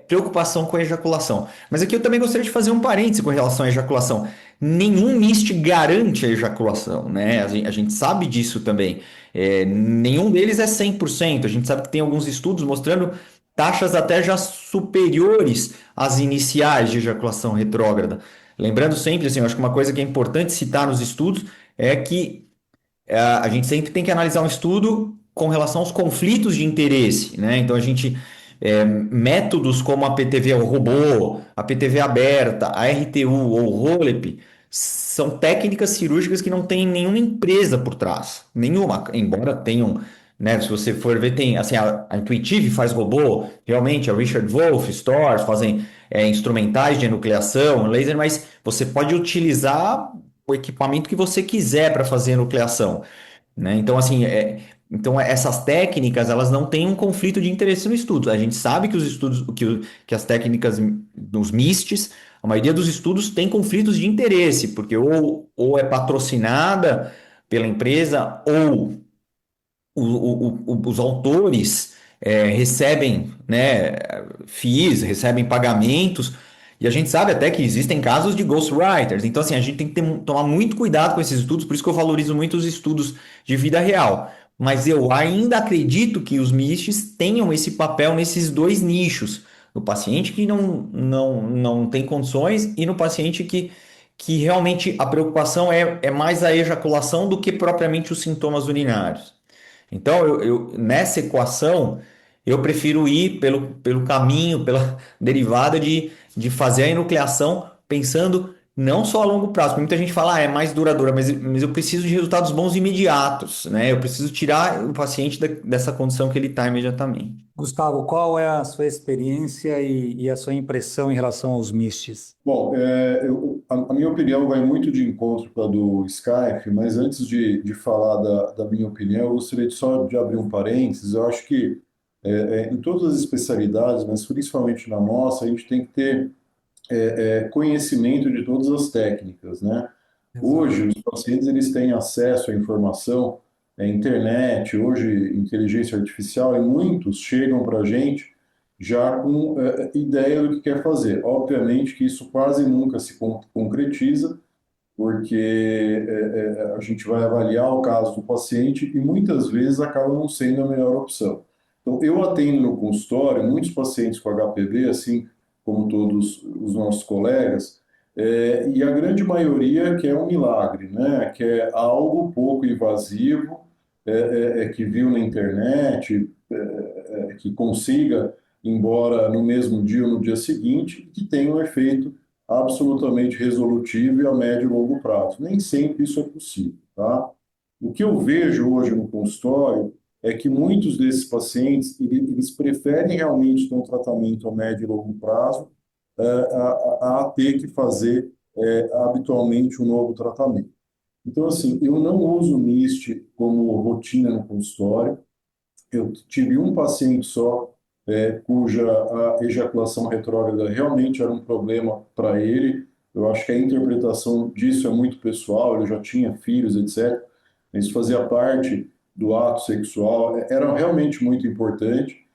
preocupação com a ejaculação. Mas aqui eu também gostaria de fazer um parêntese com relação à ejaculação. Nenhum MIST garante a ejaculação, né? A gente sabe disso também. Nenhum deles é 100%. A gente sabe que tem alguns estudos mostrando taxas até já superiores às iniciais de ejaculação retrógrada. Lembrando sempre, assim, eu acho que uma coisa que é importante citar nos estudos é que a gente sempre tem que analisar um estudo com relação aos conflitos de interesse, né? Então, métodos como a PTV ao robô, a PTV aberta, a RTU ou o ROLEP são técnicas cirúrgicas que não tem nenhuma empresa por trás, nenhuma, embora tenham, né? Se você for ver, tem assim, a Intuitive faz robô, realmente, a Richard Wolf, Storrs fazem instrumentais de enucleação, laser, mas você pode utilizar o equipamento que você quiser para fazer enucleação, né? Então, assim, então essas técnicas, elas não têm um conflito de interesse no estudo. A gente sabe que os estudos, que as técnicas dos MISTs, a maioria dos estudos tem conflitos de interesse, porque ou é patrocinada pela empresa, ou os autores recebem, né, FIIs, recebem pagamentos, e a gente sabe até que existem casos de ghostwriters. Então, assim, a gente tem que tomar muito cuidado com esses estudos, por isso que eu valorizo muito os estudos de vida real. Mas eu ainda acredito que os MISTs tenham esse papel nesses dois nichos, no paciente que não tem condições e no paciente que realmente a preocupação é mais a ejaculação do que propriamente os sintomas urinários. Então, nessa equação, eu prefiro ir pelo caminho, pela derivada de fazer a enucleação pensando não só a longo prazo, porque muita gente fala, é mais duradoura, mas eu preciso de resultados bons imediatos, né? Eu preciso tirar o paciente dessa condição que ele está imediatamente. Gustavo, qual é a sua experiência e a sua impressão em relação aos MISTs? Bom, a minha opinião vai muito de encontro com a do Skype, mas antes de falar da minha opinião, eu gostaria só de abrir um parênteses. Eu acho que em todas as especialidades, mas principalmente na nossa, a gente tem que ter conhecimento de todas as técnicas, né? Exato. Hoje, os pacientes eles têm acesso à informação internet, hoje inteligência artificial, e muitos chegam para a gente já com ideia do que quer fazer. Obviamente que isso quase nunca se concretiza, porque a gente vai avaliar o caso do paciente e muitas vezes acaba não sendo a melhor opção. Então, eu atendo no consultório muitos pacientes com HPV, assim como todos os nossos colegas, e a grande maioria quer um milagre, né? Quer algo pouco invasivo, que viu na internet, que consiga ir embora no mesmo dia ou no dia seguinte, que tenha um efeito absolutamente resolutivo e a médio e longo prazo. Nem sempre isso é possível, tá? O que eu vejo hoje no consultório é que muitos desses pacientes, eles preferem realmente ter um tratamento a médio e longo prazo a ter que fazer habitualmente um novo tratamento. Então, assim, eu não uso o MIST como rotina no consultório. Eu tive um paciente só, cuja a ejaculação retrógrada realmente era um problema para ele. Eu acho que a interpretação disso é muito pessoal, ele já tinha filhos, etc. Isso fazia parte do ato sexual, era realmente muito importante.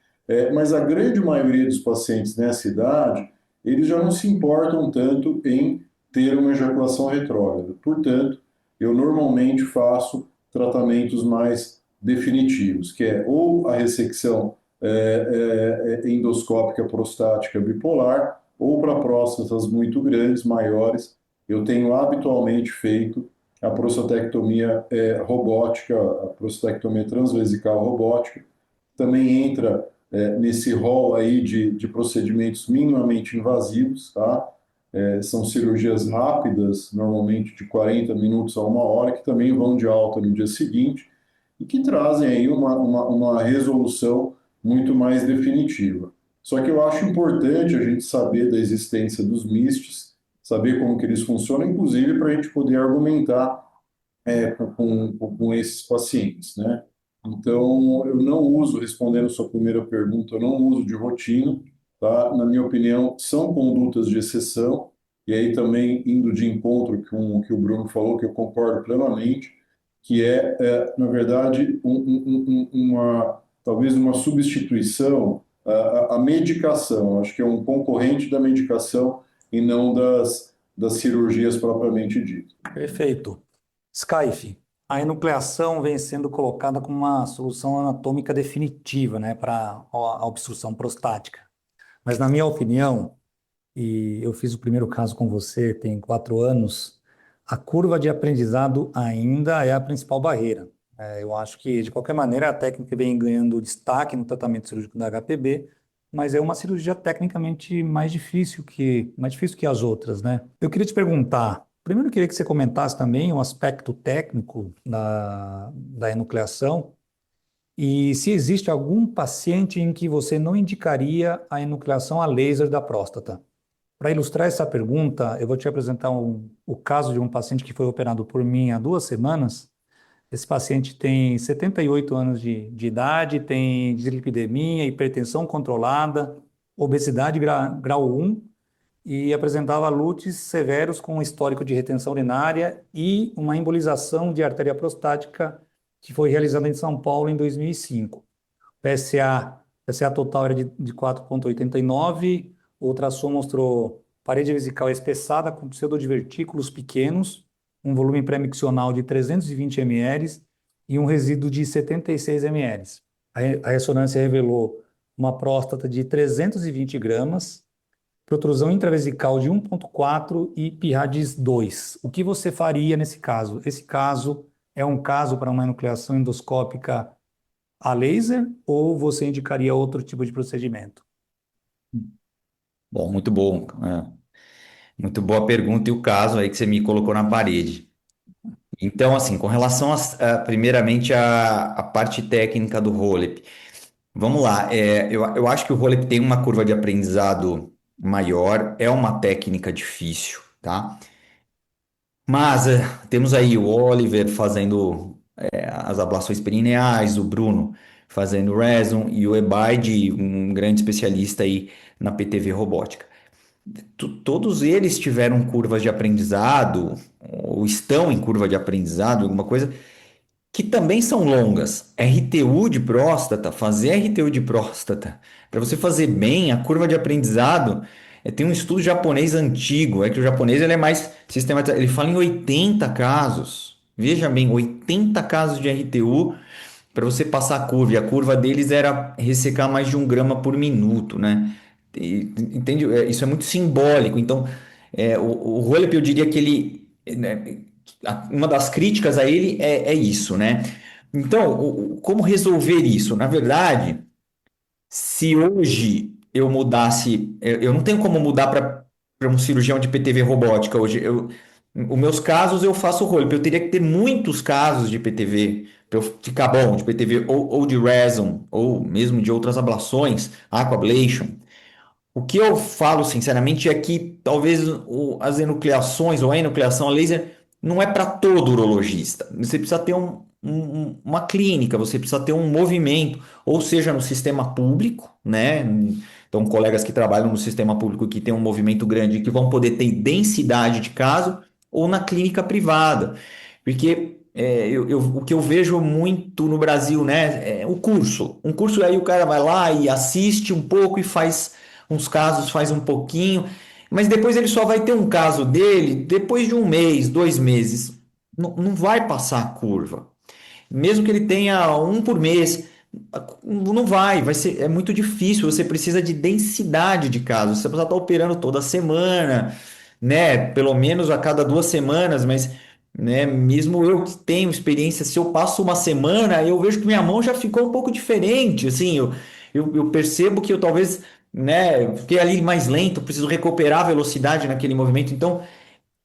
Mas a grande maioria dos pacientes nessa idade, eles já não se importam tanto em ter uma ejaculação retrógrada. Portanto, eu normalmente faço tratamentos mais definitivos, que é ou a ressecção endoscópica prostática bipolar, ou para próstatas muito grandes, maiores, eu tenho habitualmente feito a prostatectomia robótica, a prostatectomia transvesical robótica, também entra nesse rol aí de procedimentos minimamente invasivos, tá? São cirurgias rápidas, normalmente de 40 minutos a 1 hora, que também vão de alta no dia seguinte, e que trazem aí uma resolução muito mais definitiva. Só que eu acho importante a gente saber da existência dos MISTs, saber como que eles funcionam, inclusive para a gente poder argumentar com esses pacientes, né? Então, eu não uso, respondendo a sua primeira pergunta, eu não uso de rotina, tá? Na minha opinião, são condutas de exceção, e aí também indo de encontro com o que o Bruno falou, que eu concordo plenamente, que na verdade, talvez uma substituição à medicação. Acho que é um concorrente da medicação e não das cirurgias propriamente ditas. Perfeito. Skype, a enucleação vem sendo colocada como uma solução anatômica definitiva, né, para a obstrução prostática. Mas, na minha opinião, e eu fiz o primeiro caso com você, tem 4 anos, a curva de aprendizado ainda é a principal barreira. Eu acho que, de qualquer maneira, a técnica vem ganhando destaque no tratamento cirúrgico da HPB, mas é uma cirurgia tecnicamente mais difícil que as outras, né? Eu queria te perguntar, primeiro eu queria que você comentasse também o aspecto técnico da enucleação e se existe algum paciente em que você não indicaria a enucleação a laser da próstata. Para ilustrar essa pergunta, eu vou te apresentar o caso de um paciente que foi operado por mim há 2 semanas. Esse paciente tem 78 anos de idade, tem dislipidemia, hipertensão controlada, obesidade grau 1 e apresentava lútis severos com histórico de retenção urinária e uma embolização de artéria prostática que foi realizada em São Paulo em 2005. PSA total era de 4,89, o ultrassom mostrou parede vesical espessada com pseudodivertículos pequenos, um volume pré-miccional de 320 ml e um resíduo de 76 ml. A ressonância revelou uma próstata de 320 gramas, protrusão intravesical de 1,4 e PIRADS 2. O que você faria nesse caso? Esse caso é um caso para uma enucleação endoscópica a laser ou você indicaria outro tipo de procedimento? Bom, muito bom. Muito boa pergunta e o caso aí que você me colocou na parede. Então, assim, com relação primeiramente à parte técnica do Rolep, vamos lá. Eu acho que o Rolep tem uma curva de aprendizado maior, é uma técnica difícil, tá? Mas temos aí o Oliver fazendo as ablações perineais, o Bruno fazendo Reson e o Ebaide, um grande especialista aí na PTV robótica. Todos eles tiveram curvas de aprendizado, ou estão em curva de aprendizado, alguma coisa, que também são longas. RTU de próstata, fazer RTU de próstata, para você fazer bem, a curva de aprendizado, tem um estudo japonês antigo, é que o japonês ele é mais sistematizado, ele fala em 80 casos. Veja bem, 80 casos de RTU para você passar a curva, e a curva deles era ressecar mais de 1 grama por minuto, né? Entende? Isso é muito simbólico. Então, o Rolep, eu diria que ele, né, uma das críticas a ele é isso, né? Então, como resolver isso? Na verdade, se hoje eu mudasse, eu não tenho como mudar para um cirurgião de PTV robótica hoje. Os meus casos eu faço Rolep. Eu teria que ter muitos casos de PTV para eu ficar bom de PTV ou de Reson, ou mesmo de outras ablações, Aquablation. O que eu falo sinceramente é que talvez as enucleações ou a enucleação a laser não é para todo urologista. Você precisa ter uma clínica, você precisa ter um movimento, ou seja, no sistema público, né? Então, colegas que trabalham no sistema público que tem um movimento grande que vão poder ter densidade de caso, ou na clínica privada. Porque o que eu vejo muito no Brasil, né, é o curso. Um curso aí o cara vai lá e assiste um pouco e faz uns casos, faz um pouquinho, mas depois ele só vai ter um caso dele depois de 1 mês, 2 meses. Não vai passar a curva. Mesmo que ele tenha um por mês, não vai ser, é muito difícil. Você precisa de densidade de casos. Você precisa estar operando toda semana, né? Pelo menos a cada 2 semanas, mas né, mesmo eu que tenho experiência, se eu passo uma semana, eu vejo que minha mão já ficou um pouco diferente. Assim, eu percebo que eu talvez, né, fiquei ali mais lento, preciso recuperar a velocidade naquele movimento. Então,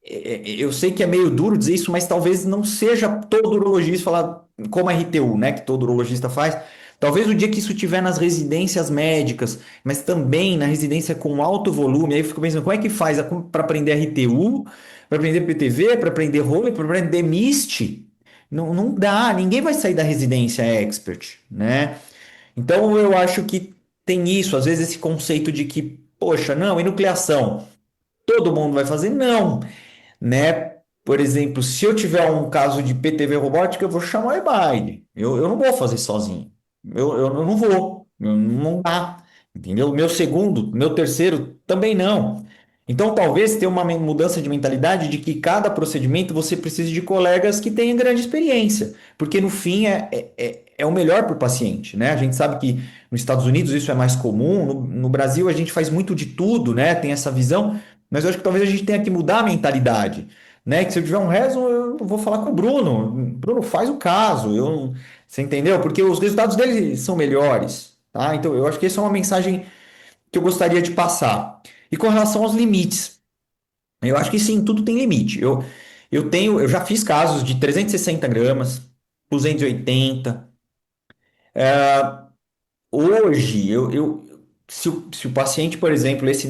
eu sei que é meio duro dizer isso, mas talvez não seja todo urologista falar como a RTU, né, que todo urologista faz. Talvez o dia que isso tiver nas residências médicas, mas também na residência com alto volume, aí eu fico pensando, como é que faz para aprender RTU, para aprender PTV, para aprender Rolep, para aprender MIST? Não dá, ninguém vai sair da residência expert, né? Então eu acho que tem isso, às vezes esse conceito de que, poxa, não, enucleação, todo mundo vai fazer? Não, né? Por exemplo, se eu tiver um caso de PTV robótica, eu vou chamar o eBay. Eu não vou fazer sozinho. Eu não vou. Não dá. Entendeu? Meu segundo, meu terceiro também não. Então, talvez tenha uma mudança de mentalidade de que cada procedimento você precise de colegas que tenham grande experiência, porque no fim é o melhor para o paciente, né? A gente sabe que nos Estados Unidos isso é mais comum, no Brasil a gente faz muito de tudo, né? Tem essa visão, mas eu acho que talvez a gente tenha que mudar a mentalidade, né? Que se eu tiver um rezo, eu vou falar com o Bruno. Bruno, faz o caso. Você entendeu? Porque os resultados dele são melhores, tá? Então, eu acho que essa é uma mensagem que eu gostaria de passar. E com relação aos limites, eu acho que sim, tudo tem limite. Eu já fiz casos de 360 gramas, 280. Hoje, se o paciente, por exemplo, esse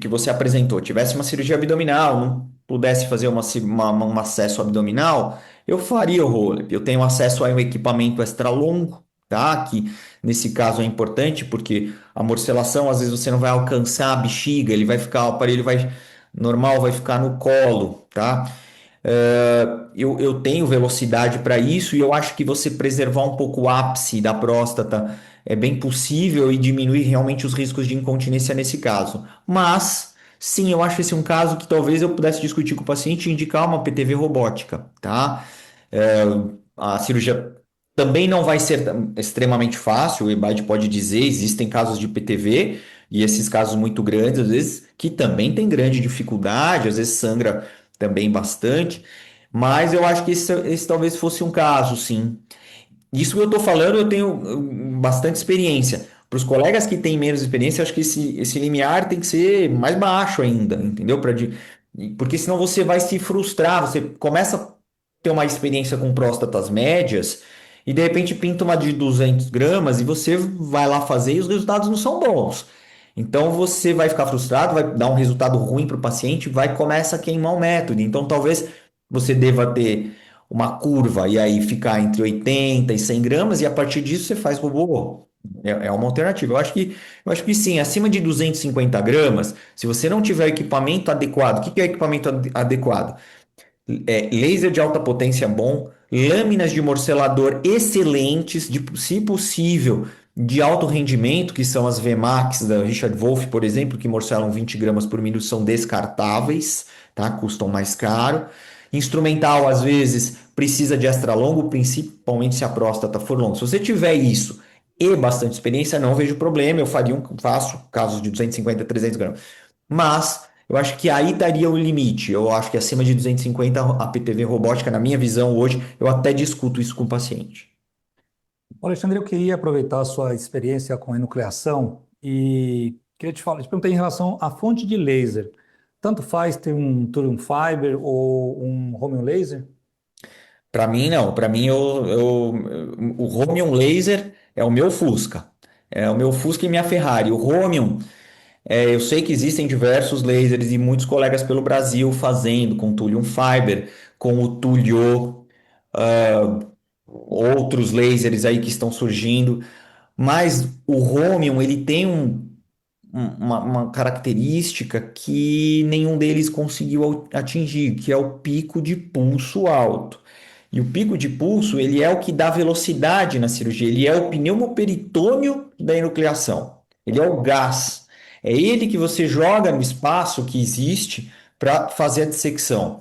que você apresentou, tivesse uma cirurgia abdominal, não pudesse fazer um acesso abdominal, eu faria o Rolep. Eu tenho acesso a um equipamento extra longo, tá? Que nesse caso é importante, porque a morcelação, às vezes você não vai alcançar a bexiga, o aparelho normal vai ficar no colo, tá? Eu tenho velocidade para isso e eu acho que você preservar um pouco o ápice da próstata é bem possível e diminuir realmente os riscos de incontinência nesse caso. Mas, sim, eu acho esse um caso que talvez eu pudesse discutir com o paciente e indicar uma PTV robótica, tá? A cirurgia também não vai ser extremamente fácil, o EBAID pode dizer, existem casos de PTV e esses casos muito grandes, às vezes, que também tem grande dificuldade, às vezes sangra também bastante, mas eu acho que esse talvez fosse um caso, sim. Isso que eu estou falando, eu tenho bastante experiência. Para os colegas que têm menos experiência, eu acho que esse limiar tem que ser mais baixo ainda, entendeu? Porque senão você vai se frustrar, você começa a ter uma experiência com próstatas médias e de repente pinta uma de 200 gramas e você vai lá fazer e os resultados não são bons. Então você vai ficar frustrado, vai dar um resultado ruim para o paciente, começa a queimar o método. Então talvez você deva ter uma curva e aí ficar entre 80 e 100 gramas e a partir disso você faz robô. É uma alternativa. Eu acho que sim, acima de 250 gramas, se você não tiver equipamento adequado, o que é equipamento adequado? Laser de alta potência bom, lâminas de morcelador excelentes, se possível, de alto rendimento, que são as VMAX da Richard Wolf, por exemplo, que morcelam 20 gramas por minuto, são descartáveis, tá? Custam mais caro. Instrumental, às vezes, precisa de extra longo, principalmente se a próstata for longa. Se você tiver isso e bastante experiência, não vejo problema. Eu faço casos de 250 a 300 gramas. Mas eu acho que aí estaria o limite. Eu acho que acima de 250 a PTV robótica, na minha visão hoje, eu até discuto isso com o paciente. Alexandre, eu queria aproveitar a sua experiência com enucleação e queria te perguntar em relação à fonte de laser. Tanto faz ter um Thulium Fiber ou um Romium Laser? Para mim, não. Para mim, o Romium Laser é o meu Fusca. É o meu Fusca e minha Ferrari. O Romium, eu sei que existem diversos lasers e muitos colegas pelo Brasil fazendo com Thulium Fiber, com o Tulio, outros lasers aí que estão surgindo. Mas o Romium, ele tem uma característica que nenhum deles conseguiu atingir, que é o pico de pulso alto. E o pico de pulso, ele é o que dá velocidade na cirurgia, ele é o pneumoperitônio da enucleação, ele é o gás. É ele que você joga no espaço que existe para fazer a dissecção.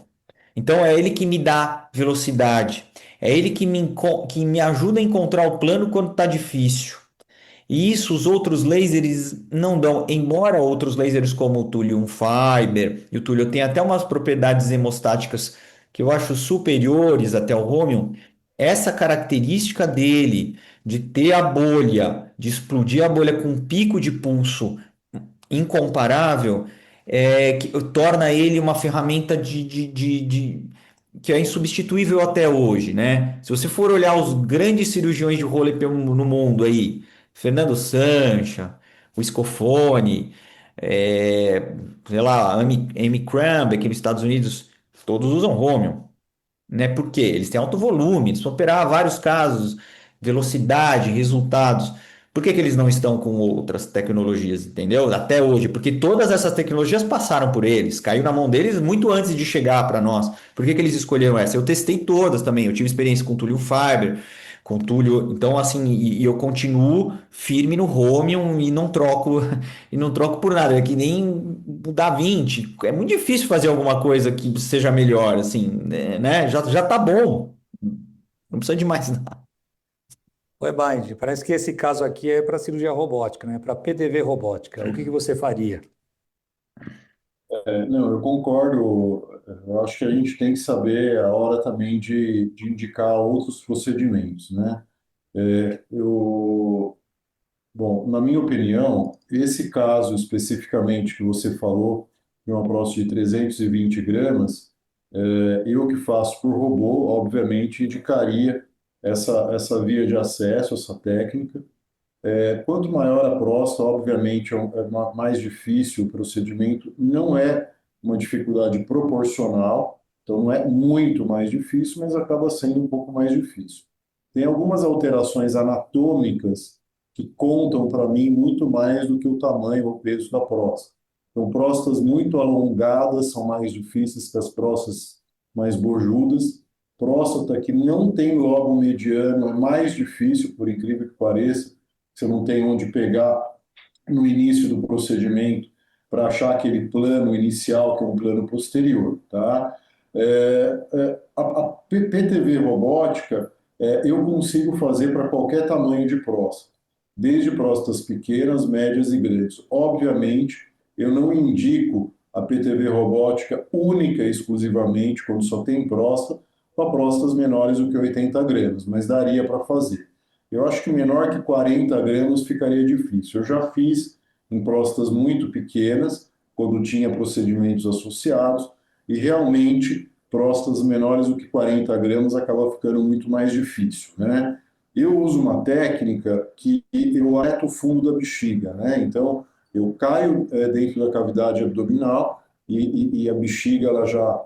Então é ele que me dá velocidade, é ele que me ajuda a encontrar o plano quando está difícil. E isso os outros lasers não dão, embora outros lasers como o Thulium Fiber e o Thulium tenham até umas propriedades hemostáticas que eu acho superiores até o Romium, essa característica dele de ter a bolha, de explodir a bolha com um pico de pulso incomparável, que torna ele uma ferramenta que é insubstituível até hoje, né? Se você for olhar os grandes cirurgiões de roller no mundo aí, Fernando Sancha, o Scofone, sei lá, Amy Cramp aqui nos Estados Unidos, todos usam Romium, né? Por quê? Eles têm alto volume, eles vão operar vários casos, velocidade, resultados. Por que eles não estão com outras tecnologias, entendeu? Até hoje, porque todas essas tecnologias passaram por eles, caiu na mão deles muito antes de chegar para nós. Por que eles escolheram essa? Eu testei todas também, eu tive experiência com Thulium Fiber, com Túlio, então assim, e eu continuo firme no Romium e não troco e não troco por nada, é que nem o Da Vinci, é muito difícil fazer alguma coisa que seja melhor, assim, né? Já tá bom, não precisa de mais nada. Oi, Bind, parece que esse caso aqui é para cirurgia robótica, né? Para PDV robótica. O que você faria? Não, eu concordo. Eu acho que a gente tem que saber a hora também de indicar outros procedimentos, né? Bom, na minha opinião, esse caso especificamente que você falou, de uma próstata de 320 gramas, eu que faço por robô, obviamente, indicaria essa via de acesso, essa técnica. Quanto maior a próstata, obviamente, mais difícil o procedimento. Não é uma dificuldade proporcional, então não é muito mais difícil, mas acaba sendo um pouco mais difícil. Tem algumas alterações anatômicas que contam para mim muito mais do que o tamanho ou o peso da próstata. Então, próstatas muito alongadas são mais difíceis que as próstatas mais bojudas. Próstata que não tem lobo mediano é mais difícil, por incrível que pareça. Você não tem onde pegar no início do procedimento para achar aquele plano inicial, que é um plano posterior, tá? A PTV robótica, eu consigo fazer para qualquer tamanho de próstata, desde próstatas pequenas, médias e grandes. Obviamente, eu não indico a PTV robótica única e exclusivamente, quando só tem próstata, para próstatas menores do que 80 gramas, mas daria para fazer. Eu acho que menor que 40 gramas ficaria difícil. Eu já fiz em próstatas muito pequenas, quando tinha procedimentos associados, e realmente próstatas menores do que 40 gramas acaba ficando muito mais difícil, né? Eu uso uma técnica que eu areto o fundo da bexiga, né? Então, eu caio dentro da cavidade abdominal e a bexiga ela já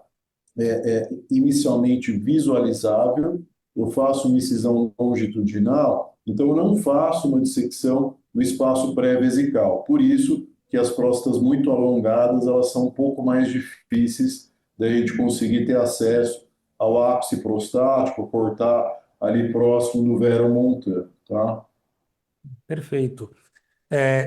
inicialmente visualizável. Eu faço uma incisão longitudinal, então eu não faço uma dissecção no espaço pré-vesical. Por isso que as próstatas muito alongadas, elas são um pouco mais difíceis da gente conseguir ter acesso ao ápice prostático, cortar ali próximo do vero montano, tá? Perfeito.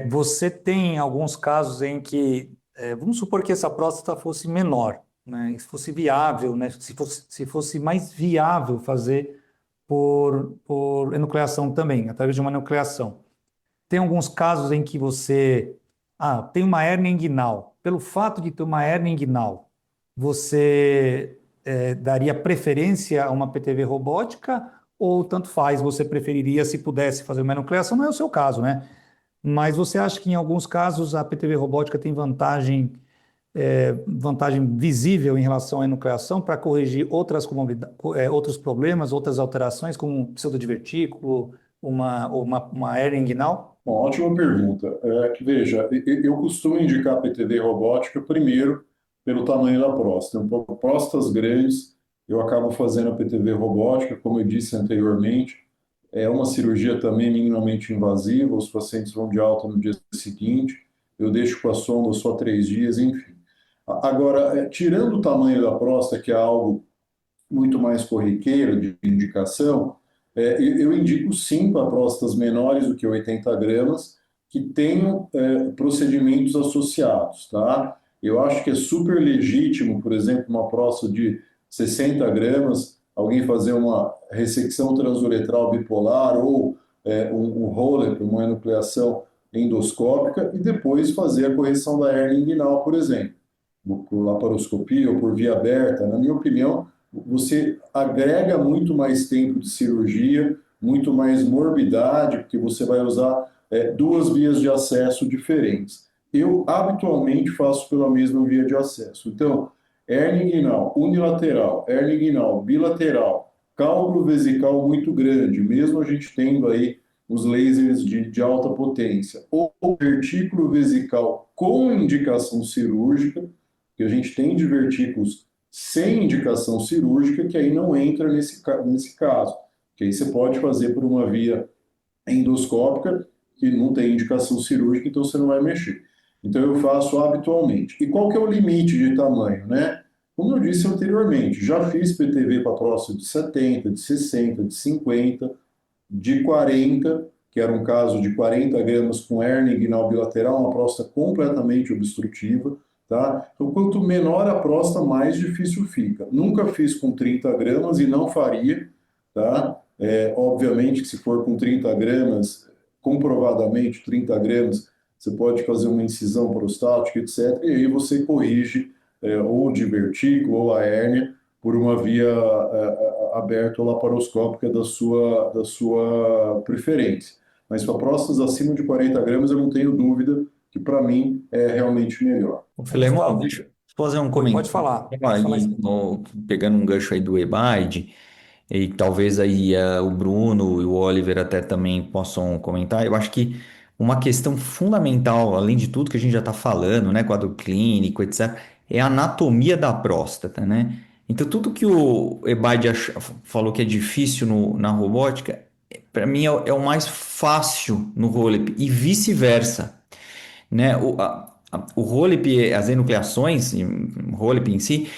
Você tem alguns casos em que, vamos supor que essa próstata fosse menor, né? Se fosse viável, né? Se fosse mais viável fazer por enucleação também, através de uma enucleação. Tem alguns casos em que você tem uma hérnia inguinal. Pelo fato de ter uma hérnia inguinal, você daria preferência a uma PTV robótica ou tanto faz, você preferiria se pudesse fazer uma enucleação? Não é o seu caso, né? Mas você acha que em alguns casos a PTV robótica tem vantagem visível em relação à enucleação para corrigir outros problemas, outras alterações, como pseudodivertículo, uma hérnia inguinal? Bom, ótima pergunta. Veja, eu costumo indicar PTV robótica primeiro pelo tamanho da próstata. Então, próstatas grandes, eu acabo fazendo a PTV robótica, como eu disse anteriormente. É uma cirurgia também minimamente invasiva, os pacientes vão de alta no dia seguinte, eu deixo com a sonda só 3 dias, enfim. Agora, tirando o tamanho da próstata, que é algo muito mais corriqueiro de indicação, eu indico sim para próstatas menores do que 80 gramas que tenham procedimentos associados, tá? Eu acho que é super legítimo, por exemplo, uma próstata de 60 gramas, alguém fazer uma ressecção transuretral bipolar ou um Holep, uma enucleação endoscópica, e depois fazer a correção da hérnia inguinal, por exemplo, por laparoscopia ou por via aberta. Na minha opinião, você agrega muito mais tempo de cirurgia, muito mais morbidade, porque você vai usar duas vias de acesso diferentes. Eu habitualmente faço pela mesma via de acesso. Então, hérnia inguinal unilateral, hérnia inguinal bilateral, cálculo vesical muito grande, mesmo a gente tendo aí os lasers de alta potência, ou vertículo vesical com indicação cirúrgica, que a gente tem divertículos sem indicação cirúrgica, que aí não entra nesse caso, que aí você pode fazer por uma via endoscópica, que não tem indicação cirúrgica, então você não vai mexer. Então eu faço habitualmente. E qual que é o limite de tamanho, né? Como eu disse anteriormente, já fiz PTV para próstata de 70, de 60, de 50, de 40, que era um caso de 40 gramas com hérnia inguinal bilateral, uma próstata completamente obstrutiva, tá? Então, quanto menor a próstata, mais difícil fica. Nunca fiz com 30 gramas e não faria, tá? Obviamente que se for com 30 gramas, comprovadamente 30 gramas, você pode fazer uma incisão prostática, etc. E aí você corrige ou o divertículo ou a hérnia por uma via aberta ou laparoscópica da sua preferência. Mas para próstatas acima de 40 gramas, eu não tenho dúvida que para mim é realmente melhor. Filemon, deixa eu fazer um comentário. Pode falar. Pegando um gancho aí do EBAID, e talvez aí o Bruno e o Oliver até também possam comentar. Eu acho que uma questão fundamental, além de tudo que a gente já está falando, né, quadro clínico, etc., é a anatomia da próstata, né? Então, tudo que o EBAID falou que é difícil na robótica, para mim é o mais fácil no Holep e vice-versa, né? O Holep, as enucleações, o Holep em si,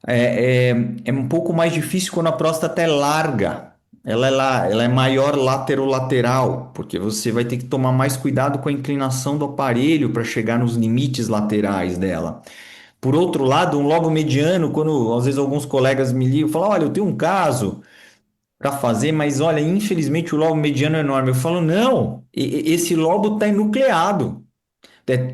é um pouco mais difícil quando a próstata é larga. Ela é maior laterolateral, porque você vai ter que tomar mais cuidado com a inclinação do aparelho para chegar nos limites laterais dela. Por outro lado, um lobo mediano, quando às vezes alguns colegas me ligam e falam, olha, eu tenho um caso para fazer, mas olha, infelizmente o lobo mediano é enorme. Eu falo, não, esse lobo está enucleado.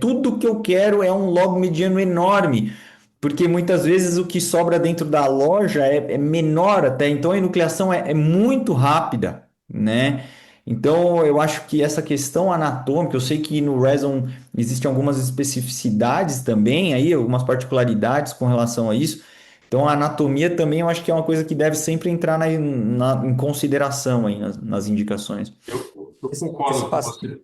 Tudo que eu quero é um lobo mediano enorme, porque muitas vezes o que sobra dentro da loja é menor até, então a enucleação é muito rápida, né? Então eu acho que essa questão anatômica, eu sei que no Reson existem algumas especificidades também, aí algumas particularidades com relação a isso, então a anatomia também eu acho que é uma coisa que deve sempre entrar em consideração aí nas indicações. Eu concordo com você.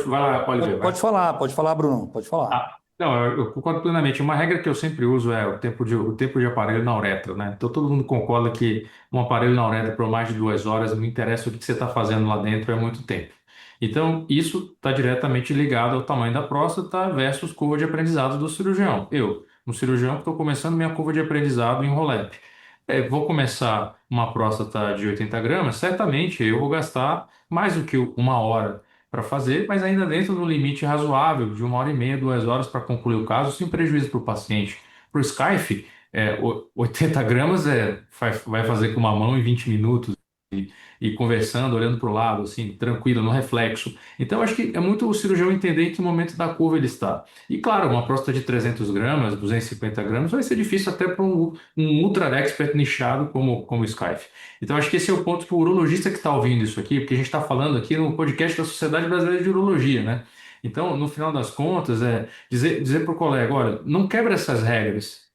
Vai lá, Pode falar, Bruno, pode falar. Não, eu concordo plenamente. Uma regra que eu sempre uso é o tempo de aparelho na uretra, né? Então todo mundo concorda que um aparelho na uretra por mais de 2 horas, não interessa o que você está fazendo lá dentro, é muito tempo. Então isso está diretamente ligado ao tamanho da próstata versus curva de aprendizado do cirurgião. Um cirurgião que estou começando minha curva de aprendizado em Holep. vou começar uma próstata de 80 gramas, certamente eu vou gastar mais do que uma hora para fazer, mas ainda dentro do limite razoável de 1 hora e meia, 2 horas para concluir o caso, sem prejuízo para o paciente. Para o Skype, 80 gramas vai fazer com uma mão em 20 minutos e conversando, olhando para o lado, assim, tranquilo, no reflexo. Então, acho que é muito o cirurgião entender em que momento da curva ele está. E, claro, uma próstata de 300 gramas, 250 gramas, vai ser difícil até para um ultra expert nichado como o Skype. Então, acho que esse é o ponto que o urologista que está ouvindo isso aqui, porque a gente está falando aqui no podcast da Sociedade Brasileira de Urologia, né? Então, no final das contas, dizer para o colega, olha, não quebra essas regras.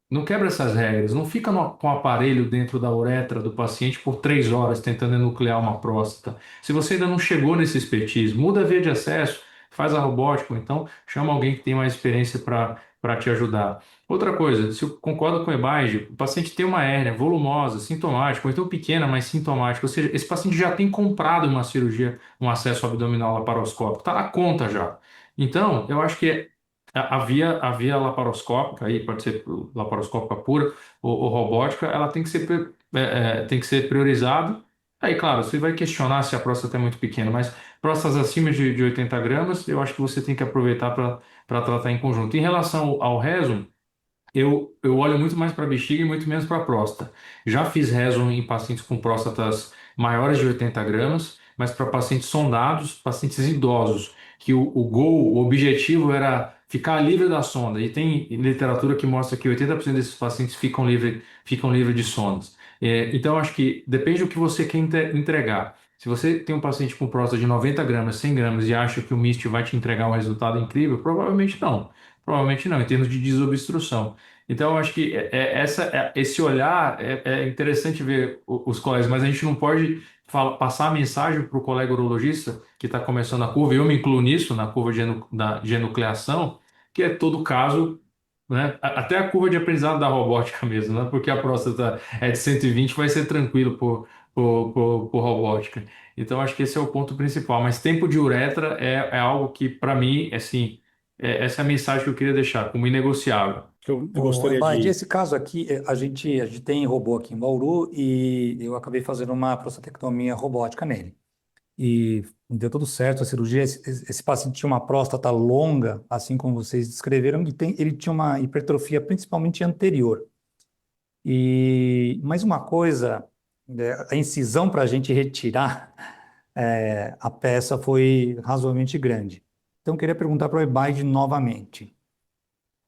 Não quebra essas regras, não fica com o aparelho dentro da uretra do paciente por 3 horas tentando enuclear uma próstata. Se você ainda não chegou nesse expertise, muda a via de acesso, faz a robótica, ou então chama alguém que tem mais experiência para te ajudar. Outra coisa, se eu concordo com o Ebaide, o paciente tem uma hérnia volumosa, sintomática, ou então pequena, mas sintomática, ou seja, esse paciente já tem comprado uma cirurgia, um acesso abdominal laparoscópico, está na conta já. Então, eu acho que a via laparoscópica, aí pode ser laparoscópica pura ou robótica, ela tem que ser priorizada. Aí, claro, você vai questionar se a próstata é muito pequena, mas próstatas acima de 80 gramas, eu acho que você tem que aproveitar para tratar em conjunto. Em relação ao reso, eu olho muito mais para a bexiga e muito menos para a próstata. Já fiz reso em pacientes com próstatas maiores de 80 gramas, mas para pacientes sondados, pacientes idosos, que o objetivo era ficar livre da sonda. E tem literatura que mostra que 80% desses pacientes ficam livre de sondas. Então, eu acho que depende do que você quer entregar. Se você tem um paciente com próstata de 90 gramas, 100 gramas e acha que o MIST vai te entregar um resultado incrível, provavelmente não. Provavelmente não, em termos de desobstrução. Então, eu acho que esse olhar é interessante ver os colegas, mas a gente não pode passar a mensagem para o colega urologista que está começando a curva, e eu me incluo nisso, na curva de enucleação, que é todo caso, né? Até a curva de aprendizado da robótica mesmo, né? Porque a próstata é de 120, vai ser tranquilo por robótica. Então, acho que esse é o ponto principal. Mas tempo de uretra é algo que, para mim, assim, essa é a mensagem que eu queria deixar como inegociável. Eu O gostaria Ebaide, de. esse caso aqui, a gente tem robô aqui em Bauru e eu acabei fazendo uma prostatectomia robótica nele. E deu tudo certo a cirurgia. Esse paciente tinha uma próstata longa, assim como vocês descreveram, e ele tinha uma hipertrofia principalmente anterior. E mais uma coisa, a incisão para a gente retirar a peça foi razoavelmente grande. Então, eu queria perguntar para o Ebaide novamente.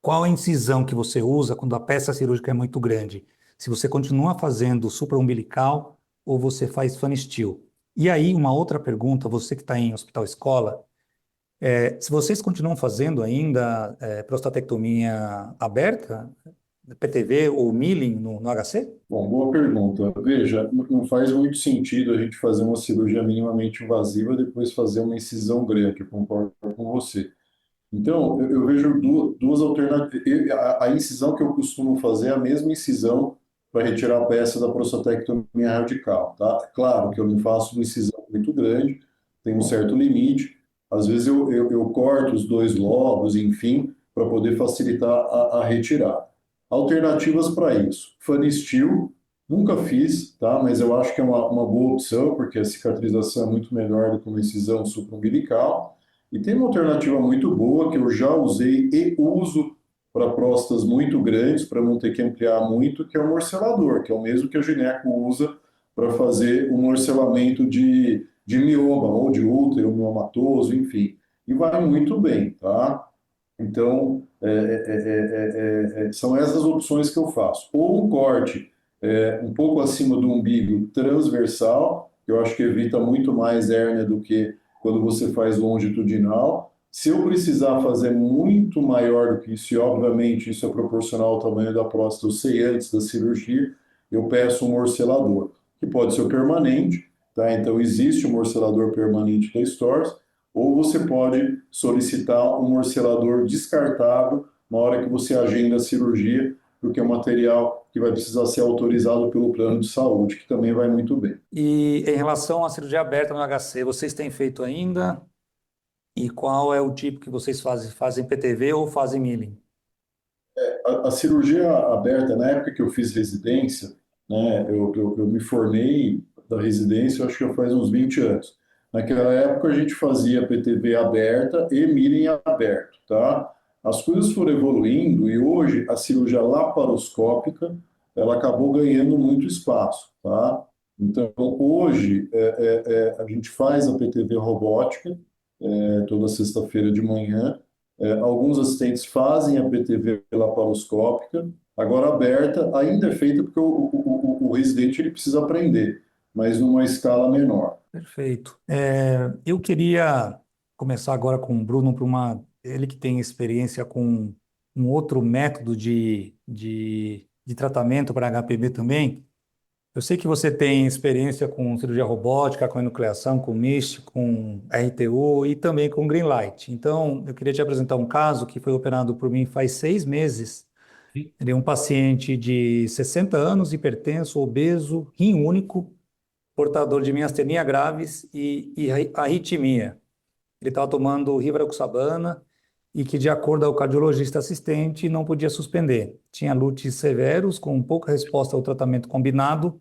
Qual a incisão que você usa quando a peça cirúrgica é muito grande? Se você continua fazendo supraumbilical ou você faz fan steel? E aí, uma outra pergunta, você que está em hospital escola, se vocês continuam fazendo ainda prostatectomia aberta, PTV ou milling no HC? Bom, boa pergunta. Veja, não faz muito sentido a gente fazer uma cirurgia minimamente invasiva e depois fazer uma incisão grande, eu concordo com você. Então, eu vejo duas alternativas. A incisão que eu costumo fazer é a mesma incisão para retirar a peça da prostatectomia radical, tá? Claro que eu não faço uma incisão muito grande, tem um certo limite. Às vezes eu corto os dois lobos, enfim, para poder facilitar a retirada. Alternativas para isso. Fanistil, nunca fiz, tá? Mas eu acho que é uma boa opção, porque a cicatrização é muito melhor do que uma incisão supraumbilical. E tem uma alternativa muito boa que eu já usei e uso para próstatas muito grandes, para não ter que ampliar muito, que é o morcelador, que é o mesmo que a gineco usa para fazer o morcelamento de mioma, ou de útero, miomatoso, enfim. E vai muito bem, tá? Então, são essas opções que eu faço. Ou um corte um pouco acima do umbigo transversal, que eu acho que evita muito mais hérnia do que quando você faz longitudinal. Se eu precisar fazer muito maior do que isso, e obviamente isso é proporcional ao tamanho da próstata, eu sei antes da cirurgia, eu peço um morcelador, que pode ser permanente, tá? Então existe o morcelador permanente da Storz, ou você pode solicitar um morcelador descartável na hora que você agenda a cirurgia, porque é um material que vai precisar ser autorizado pelo plano de saúde, que também vai muito bem. E em relação à cirurgia aberta no HC, vocês têm feito ainda? E qual é o tipo que vocês fazem? Fazem PTV ou fazem milling? A cirurgia aberta, na época que eu fiz residência, né? Eu me formei da residência, acho que já faz uns 20 anos. Naquela época a gente fazia PTV aberta e mira em aberto, tá? As coisas foram evoluindo e hoje a cirurgia laparoscópica ela acabou ganhando muito espaço, tá? Então hoje a gente faz a PTV robótica toda sexta-feira de manhã. Alguns assistentes fazem a PTV laparoscópica, agora aberta, ainda é feita porque o residente ele precisa aprender, mas numa escala menor. Perfeito. Eu queria começar agora com o Bruno, ele que tem experiência com um outro método de tratamento para HPV também. Eu sei que você tem experiência com cirurgia robótica, com enucleação, com MIST, com RTU e também com Greenlight. Então, eu queria te apresentar um caso que foi operado por mim faz 6 meses. Ele é um paciente de 60 anos, hipertenso, obeso, rim único, portador de miastenia graves e arritmia. Ele estava tomando rivaroxabana e que, de acordo ao cardiologista assistente, não podia suspender. Tinha lútis severos, com pouca resposta ao tratamento combinado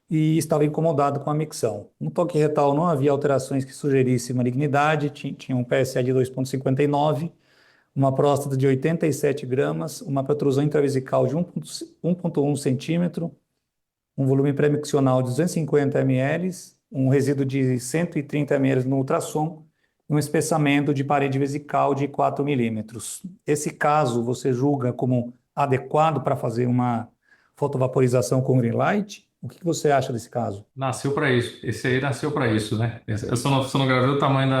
e estava incomodado com a micção. No toque retal não havia alterações que sugerissem malignidade, tinha um PSA de 2,59, uma próstata de 87 gramas, uma protrusão intravesical de 1,1 centímetro, um volume pré-miccional de 250 ml, um resíduo de 130 ml no ultrassom e um espessamento de parede vesical de 4 milímetros. Esse caso você julga como adequado para fazer uma fotovaporização com green light? O que você acha desse caso? Nasceu para isso. Esse aí nasceu para isso, né? Eu só não gravei o tamanho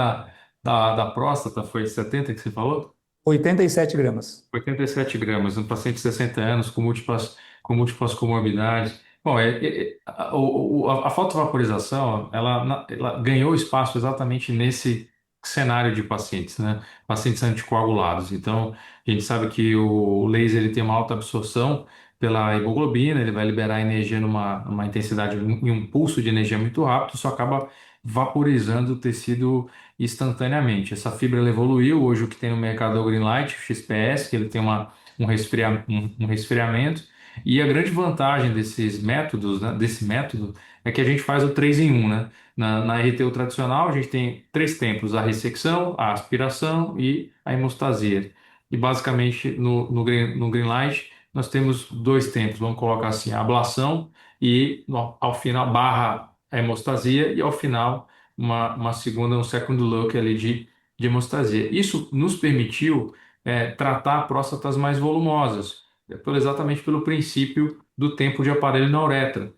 da próstata, foi 70 que você falou? 87 gramas. 87 gramas, um paciente de 60 anos com múltiplas comorbidades. Bom, a fotovaporização, ela ganhou espaço exatamente nesse cenário de pacientes, né? Pacientes anticoagulados. Então, a gente sabe que o laser ele tem uma alta absorção pela hemoglobina, ele vai liberar energia numa intensidade, em um pulso de energia muito rápido, isso acaba vaporizando o tecido instantaneamente. Essa fibra ela evoluiu, hoje o que tem no mercado é o Greenlight, o XPS, que ele tem um resfriamento, e a grande vantagem desses métodos, né, desse método, é que a gente faz o 3 em 1, né? Na RTU tradicional, a gente tem 3 tempos: a ressecção, a aspiração e a hemostasia. E basicamente no Greenlight, nós temos 2 tempos, vamos colocar assim, a ablação e ao final, barra a hemostasia, e ao final uma segunda, um second look ali de hemostasia. Isso nos permitiu tratar próstatas mais volumosas, exatamente pelo princípio do tempo de aparelho na uretra.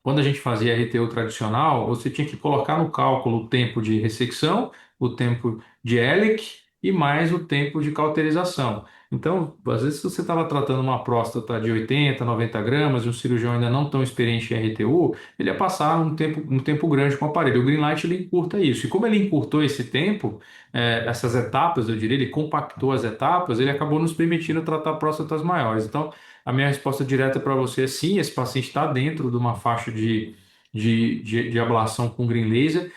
Quando a gente fazia RTU tradicional, você tinha que colocar no cálculo o tempo de ressecção, o tempo de Ehrlich e mais o tempo de cauterização. Então, às vezes, se você estava tratando uma próstata de 80, 90 gramas e um cirurgião ainda não tão experiente em RTU, ele ia passar um tempo grande com o aparelho. O Greenlight ele encurta isso. E como ele encurtou esse tempo, essas etapas, eu diria, ele compactou as etapas, ele acabou nos permitindo tratar próstatas maiores. Então, a minha resposta direta para você é sim, esse paciente está dentro de uma faixa de ablação com green laser.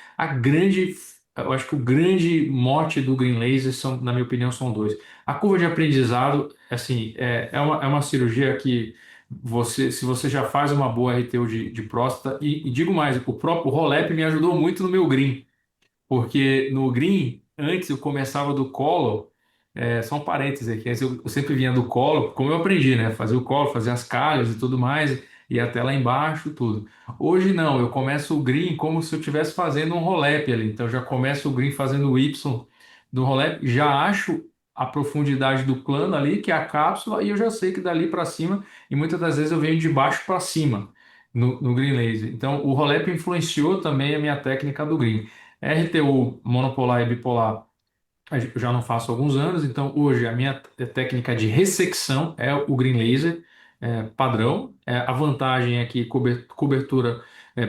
Eu acho que o grande mote do green laser na minha opinião, são dois. A curva de aprendizado, assim, é uma cirurgia que se você já faz uma boa RTU de próstata, e digo mais, o próprio Rolep me ajudou muito no meu green. Porque no green, antes eu começava do colo, só um parênteses aqui, antes eu sempre vinha do colo, como eu aprendi, né? Fazer o colo, fazer as calhas e tudo mais, e até lá embaixo, tudo. Hoje não, eu começo o green como se eu estivesse fazendo um rolep ali. Então eu já começo o green fazendo o Y do rolep, já acho a profundidade do plano ali, que é a cápsula, e eu já sei que dali para cima, e muitas das vezes eu venho de baixo para cima no green laser. Então o rolep influenciou também a minha técnica do green. RTU monopolar e bipolar eu já não faço há alguns anos, então hoje a minha técnica de ressecção é o green laser padrão. A vantagem é que cobertura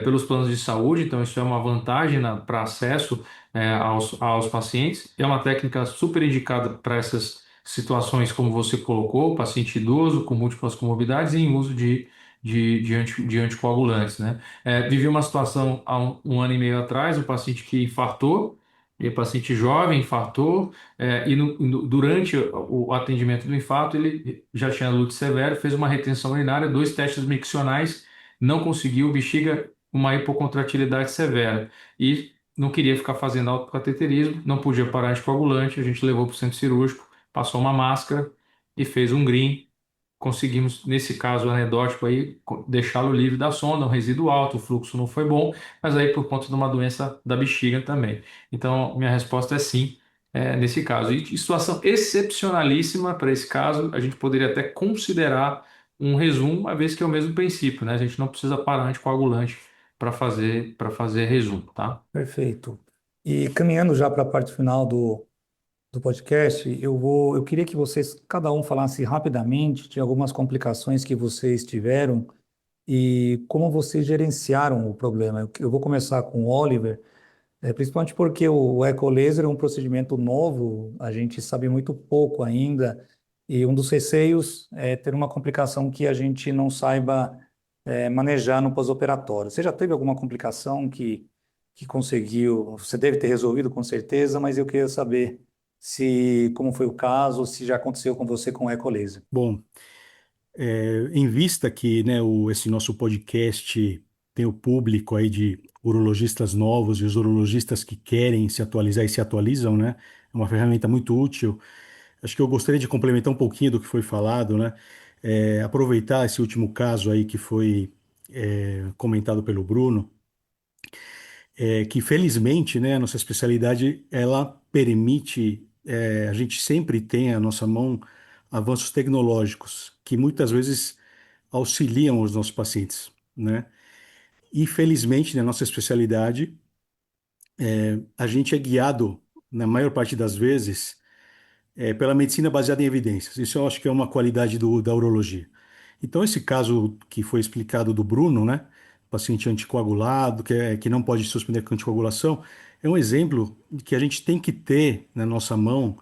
pelos planos de saúde, então isso é uma vantagem para acesso aos pacientes. É uma técnica super indicada para essas situações, como você colocou, paciente idoso com múltiplas comorbidades e em uso de anticoagulantes, né? Vivi uma situação há um ano e meio atrás, um paciente que infartou, e paciente jovem infartou, e durante o atendimento do infarto ele já tinha lútis severo, fez uma retenção urinária, 2 testes miccionais não conseguiu, bexiga, uma hipocontratilidade severa. E não queria ficar fazendo autocateterismo, não podia parar anticoagulante, a gente levou para o centro cirúrgico, passou uma máscara e fez um green. Conseguimos, nesse caso anedótico aí, deixá-lo livre da sonda, um resíduo alto, o fluxo não foi bom, mas aí por conta de uma doença da bexiga também. Então, minha resposta é sim, nesse caso. E situação excepcionalíssima para esse caso, a gente poderia até considerar um resumo, uma vez que é o mesmo princípio, né? A gente não precisa parar anticoagulante para fazer resumo, tá? Perfeito. E caminhando já para a parte final do podcast, eu queria que vocês, cada um, falasse rapidamente de algumas complicações que vocês tiveram e como vocês gerenciaram o problema. Eu vou começar com o Oliver, principalmente porque o ecolaser é um procedimento novo, a gente sabe muito pouco ainda, e um dos receios é ter uma complicação que a gente não saiba manejar no pós-operatório. Você já teve alguma complicação que conseguiu, você deve ter resolvido com certeza, mas eu queria saber se como foi o caso, se já aconteceu com você com o ecolaser. Bom, em vista que, né, esse nosso podcast tem o público aí de urologistas novos e os urologistas que querem se atualizar e se atualizam, né? É uma ferramenta muito útil. Acho que eu gostaria de complementar um pouquinho do que foi falado, né? Aproveitar esse último caso aí que foi comentado pelo Bruno, que felizmente, né, a nossa especialidade ela permite, a gente sempre tem à nossa mão avanços tecnológicos que muitas vezes auxiliam os nossos pacientes, né? E felizmente, na nossa especialidade, a gente é guiado, na maior parte das vezes, pela medicina baseada em evidências. Isso eu acho que é uma qualidade da urologia. Então, esse caso que foi explicado do Bruno, né? Paciente anticoagulado, que não pode suspender com anticoagulação, é um exemplo de que a gente tem que ter na nossa mão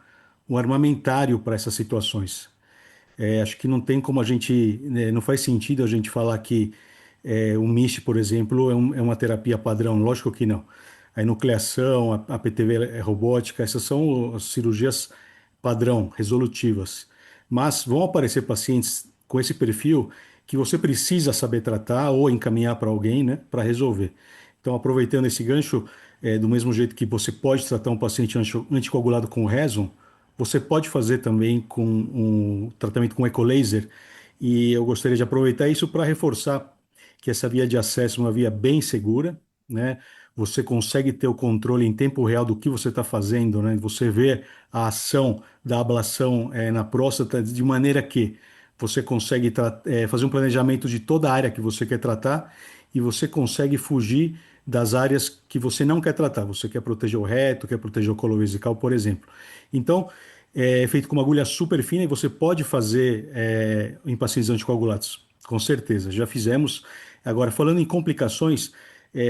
um armamentário para essas situações. Acho que não tem como a gente, né, não faz sentido a gente falar que o MIST, por exemplo, é uma terapia padrão. Lógico que não. A enucleação, a PTV robótica, essas são as cirurgias padrão, resolutivas. Mas vão aparecer pacientes com esse perfil que você precisa saber tratar ou encaminhar para alguém, né, para resolver. Então, aproveitando esse gancho, do mesmo jeito que você pode tratar um paciente anticoagulado com Reson, você pode fazer também com um tratamento com ecolaser. E eu gostaria de aproveitar isso para reforçar que essa via de acesso é uma via bem segura, né? Você consegue ter o controle em tempo real do que você está fazendo, né? Você vê a ação da ablação na próstata de maneira que você consegue fazer um planejamento de toda a área que você quer tratar e você consegue fugir das áreas que você não quer tratar. Você quer proteger o reto, quer proteger o colo vesical, por exemplo. Então, é feito com uma agulha super fina e você pode fazer em pacientes anticoagulados, com certeza. Já fizemos. Agora, falando em complicações,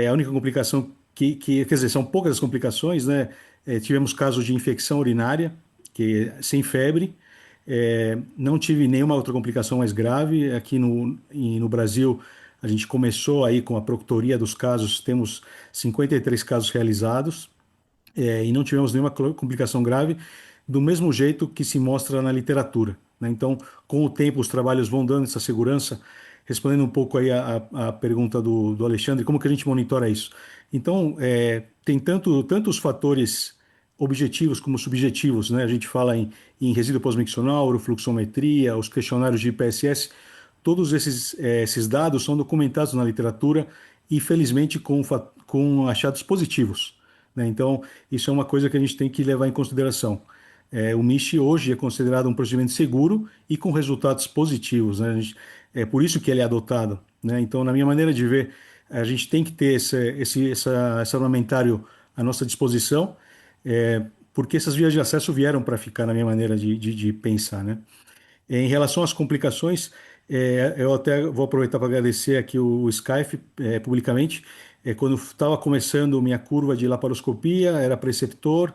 a única complicação quer dizer, são poucas as complicações, né? Tivemos casos de infecção urinária, sem febre. Não tive nenhuma outra complicação mais grave. Aqui no Brasil, a gente começou aí com a proctoria dos casos, temos 53 casos realizados, e não tivemos nenhuma complicação grave, do mesmo jeito que se mostra na literatura, né? Então, com o tempo, os trabalhos vão dando essa segurança. Respondendo um pouco aí a pergunta do Alexandre, como que a gente monitora isso? Então, tem tanto os fatores objetivos como subjetivos, né? A gente fala em resíduo pós-miccional, urofluxometria, os questionários de IPSS, todos esses dados são documentados na literatura e, felizmente, com achados positivos, né? Então, isso é uma coisa que a gente tem que levar em consideração. O MISH hoje é considerado um procedimento seguro e com resultados positivos, né? É por isso que ele é adotado, né? Então, na minha maneira de ver, a gente tem que ter esse armamentário à nossa disposição, porque essas vias de acesso vieram para ficar, na minha maneira de pensar, né? Em relação às complicações, eu até vou aproveitar para agradecer aqui o Skype publicamente. Quando estava começando minha curva de laparoscopia, era preceptor,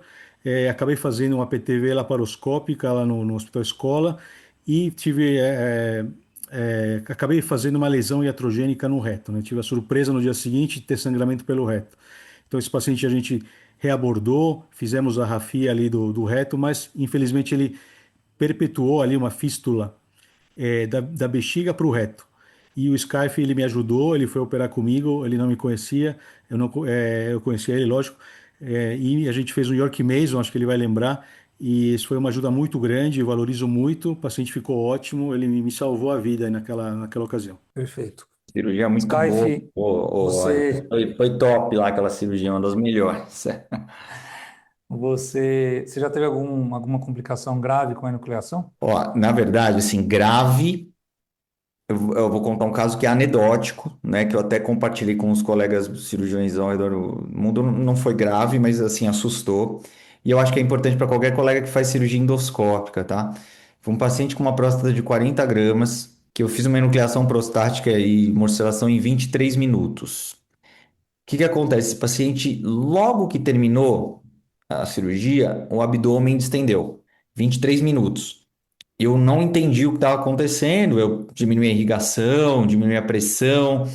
acabei fazendo uma PTV laparoscópica lá no Hospital Escola e acabei fazendo uma lesão iatrogênica no reto, né? Tive a surpresa no dia seguinte de ter sangramento pelo reto. Então, esse paciente a gente reabordou, fizemos a rafia ali do reto, mas infelizmente ele perpetuou ali uma fístula da bexiga para o reto. E o Scarfe, ele me ajudou, ele foi operar comigo, ele não me conhecia, eu não, eu conhecia ele, lógico, e a gente fez um York Mason, acho que ele vai lembrar, e isso foi uma ajuda muito grande, eu valorizo muito, o paciente ficou ótimo, ele me salvou a vida aí naquela ocasião. Perfeito. Cirurgia muito boa. Skype, Olha, você, foi top lá aquela cirurgia, uma das melhores. você já teve alguma complicação grave com a enucleação? Ó, na verdade, assim, grave, eu vou contar um caso que é anedótico, né, que eu até compartilhei com os colegas cirurgiões ao redor do mundo, não foi grave, mas assim, assustou. E eu acho que é importante para qualquer colega que faz cirurgia endoscópica, tá? Foi um paciente com uma próstata de 40 gramas, que eu fiz uma enucleação prostática e morcelação em 23 minutos. O que que acontece? Esse paciente, logo que terminou a cirurgia, o abdômen distendeu. 23 minutos. Eu não entendi o que estava acontecendo, eu diminui a irrigação, diminui a pressão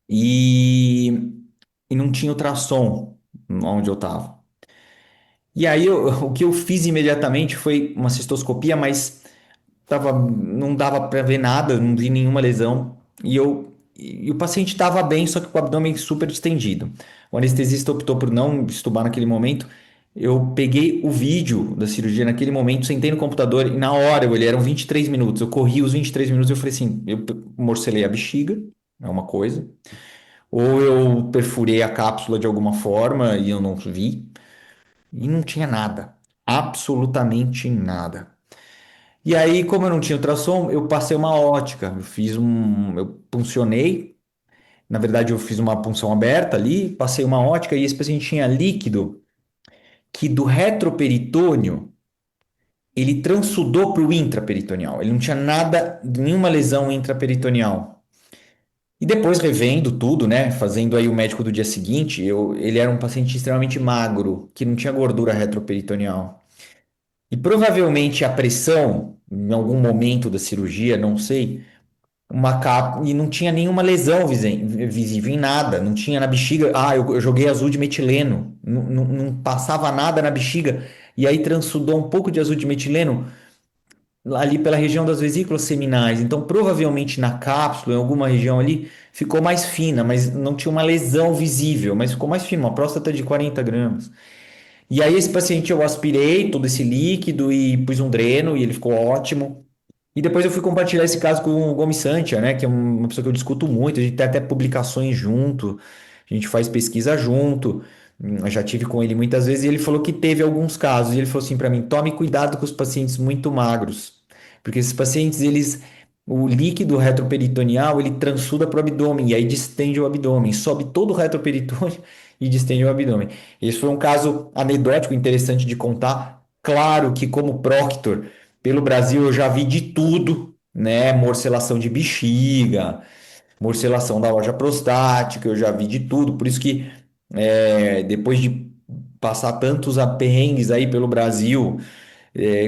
e, e não tinha ultrassom onde eu estava. E aí o que eu fiz imediatamente foi uma cistoscopia, mas não dava para ver nada, não vi nenhuma lesão. E o paciente estava bem, só que com o abdômen super distendido. O anestesista optou por não estubar naquele momento. Eu peguei o vídeo da cirurgia naquele momento, sentei no computador e na hora eu olhei, eram 23 minutos. Eu corri os 23 minutos e eu falei assim: eu morcelei a bexiga, é uma coisa, ou eu perfurei a cápsula de alguma forma e eu não vi, e não tinha nada, absolutamente nada. E aí, como eu não tinha ultrassom, eu passei uma ótica. Eu puncionei. Na verdade, eu fiz uma punção aberta ali, passei uma ótica e esse paciente tinha líquido que do retroperitônio ele transudou para o intraperitoneal. Ele não tinha nada, nenhuma lesão intraperitoneal. E depois revendo tudo, né, fazendo aí o médico do dia seguinte, ele era um paciente extremamente magro, que não tinha gordura retroperitoneal. E provavelmente a pressão, em algum momento da cirurgia, não sei, uma capa, e não tinha nenhuma lesão visível em nada, não tinha na bexiga. Ah, eu joguei azul de metileno, não passava nada na bexiga, e aí transudou um pouco de azul de metileno ali pela região das vesículas seminais. Então, provavelmente na cápsula, em alguma região ali, ficou mais fina, mas não tinha uma lesão visível, mas ficou mais fina, uma próstata de 40 gramas. E aí, esse paciente eu aspirei todo esse líquido e pus um dreno e ele ficou ótimo. E depois eu fui compartilhar esse caso com o Gomes Santia, né, que é uma pessoa que eu discuto muito, a gente tem até publicações junto, a gente faz pesquisa junto. Eu já tive com ele muitas vezes e ele falou que teve alguns casos. E ele falou assim para mim: tome cuidado com os pacientes muito magros, porque esses pacientes, o líquido retroperitoneal, ele transsuda para o abdômen e aí distende o abdômen, sobe todo o retroperitônio e distende o abdômen. Esse foi um caso anedótico interessante de contar. Claro que como proctor pelo Brasil eu já vi de tudo, né? Morcelação de bexiga, morcelação da loja prostática, eu já vi de tudo. Por isso que depois de passar tantos perrengues aí pelo Brasil,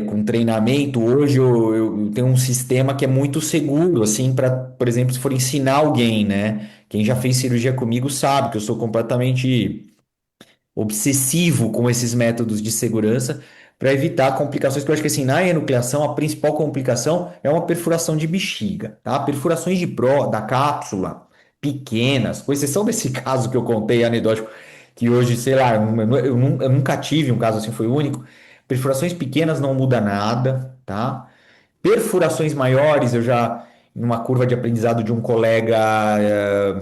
com treinamento, hoje eu tenho um sistema que é muito seguro, assim, para, por exemplo, se for ensinar alguém, né? Quem já fez cirurgia comigo sabe que eu sou completamente obsessivo com esses métodos de segurança para evitar complicações, que eu acho que assim, na enucleação, a principal complicação é uma perfuração de bexiga, tá? Perfurações da cápsula, pequenas, com exceção desse caso que eu contei, anedótico, que hoje, sei lá, eu nunca tive um caso assim, foi único. Perfurações pequenas não muda nada, tá? Perfurações maiores, eu já, numa curva de aprendizado de um colega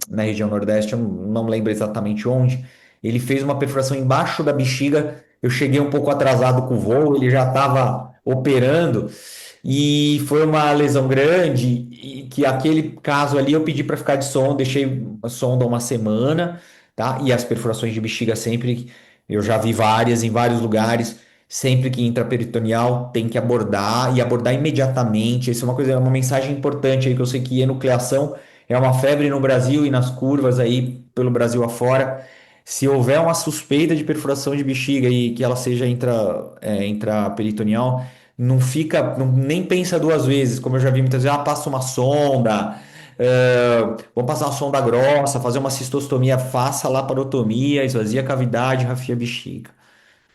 na região Nordeste, eu não lembro exatamente onde, ele fez uma perfuração embaixo da bexiga. Eu cheguei um pouco atrasado com o voo, ele já estava operando e foi uma lesão grande. E que aquele caso ali eu pedi para ficar de sonda, deixei a sonda uma semana, tá? E as perfurações de bexiga sempre, eu já vi várias em vários lugares. Sempre que intraperitoneal tem que abordar e abordar imediatamente. Isso é uma coisa, é uma mensagem importante aí que eu sei que enucleação é uma febre no Brasil e nas curvas aí pelo Brasil afora. Se houver uma suspeita de perfuração de bexiga e que ela seja intraperitoneal, não fica, nem pensa duas vezes, como eu já vi muitas vezes, passa uma sonda, vamos passar uma sonda grossa, fazer uma cistostomia, faça laparotomia, esvazia a cavidade, rafia a bexiga.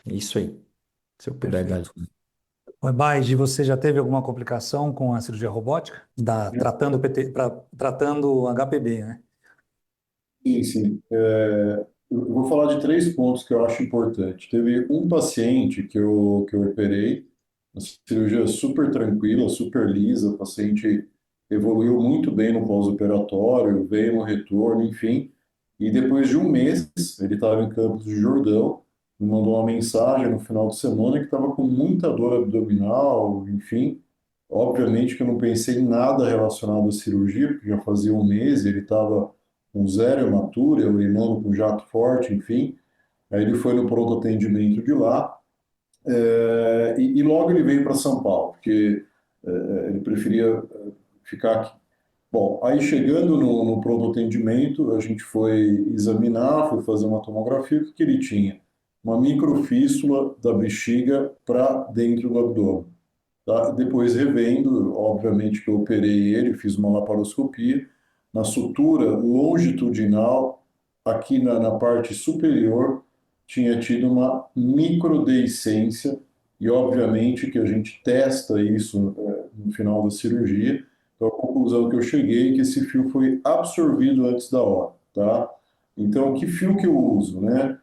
É isso aí, se eu puder dar. Perfeito. Oi, Baide, você já teve alguma complicação com a cirurgia robótica? Tratando tratando HPB, né? Sim, sim. Eu vou falar de três pontos que eu acho importante. Teve um paciente que eu operei, uma cirurgia super tranquila, super lisa, o paciente evoluiu muito bem no pós-operatório, veio no retorno, enfim. E depois de um mês, ele estava em Campos do Jordão, me mandou uma mensagem no final de semana que estava com muita dor abdominal, enfim. Obviamente que eu não pensei em nada relacionado à cirurgia, porque já fazia um mês, ele estava com zero hematura, urinando com jato forte, enfim. Aí ele foi no pronto atendimento de lá, e logo ele veio para São Paulo, porque ele preferia ficar aqui. Bom, aí chegando no pronto atendimento, a gente foi examinar, foi fazer uma tomografia, o que que ele tinha? Uma microfístula da bexiga para dentro do abdômen. Tá? Depois, revendo, obviamente que eu operei ele, fiz uma laparoscopia, na sutura longitudinal, aqui na parte superior, tinha tido uma microdeiscência, e obviamente que a gente testa isso no final da cirurgia. Então, a conclusão que eu cheguei é que esse fio foi absorvido antes da hora, tá? Então, que fio que eu uso, né?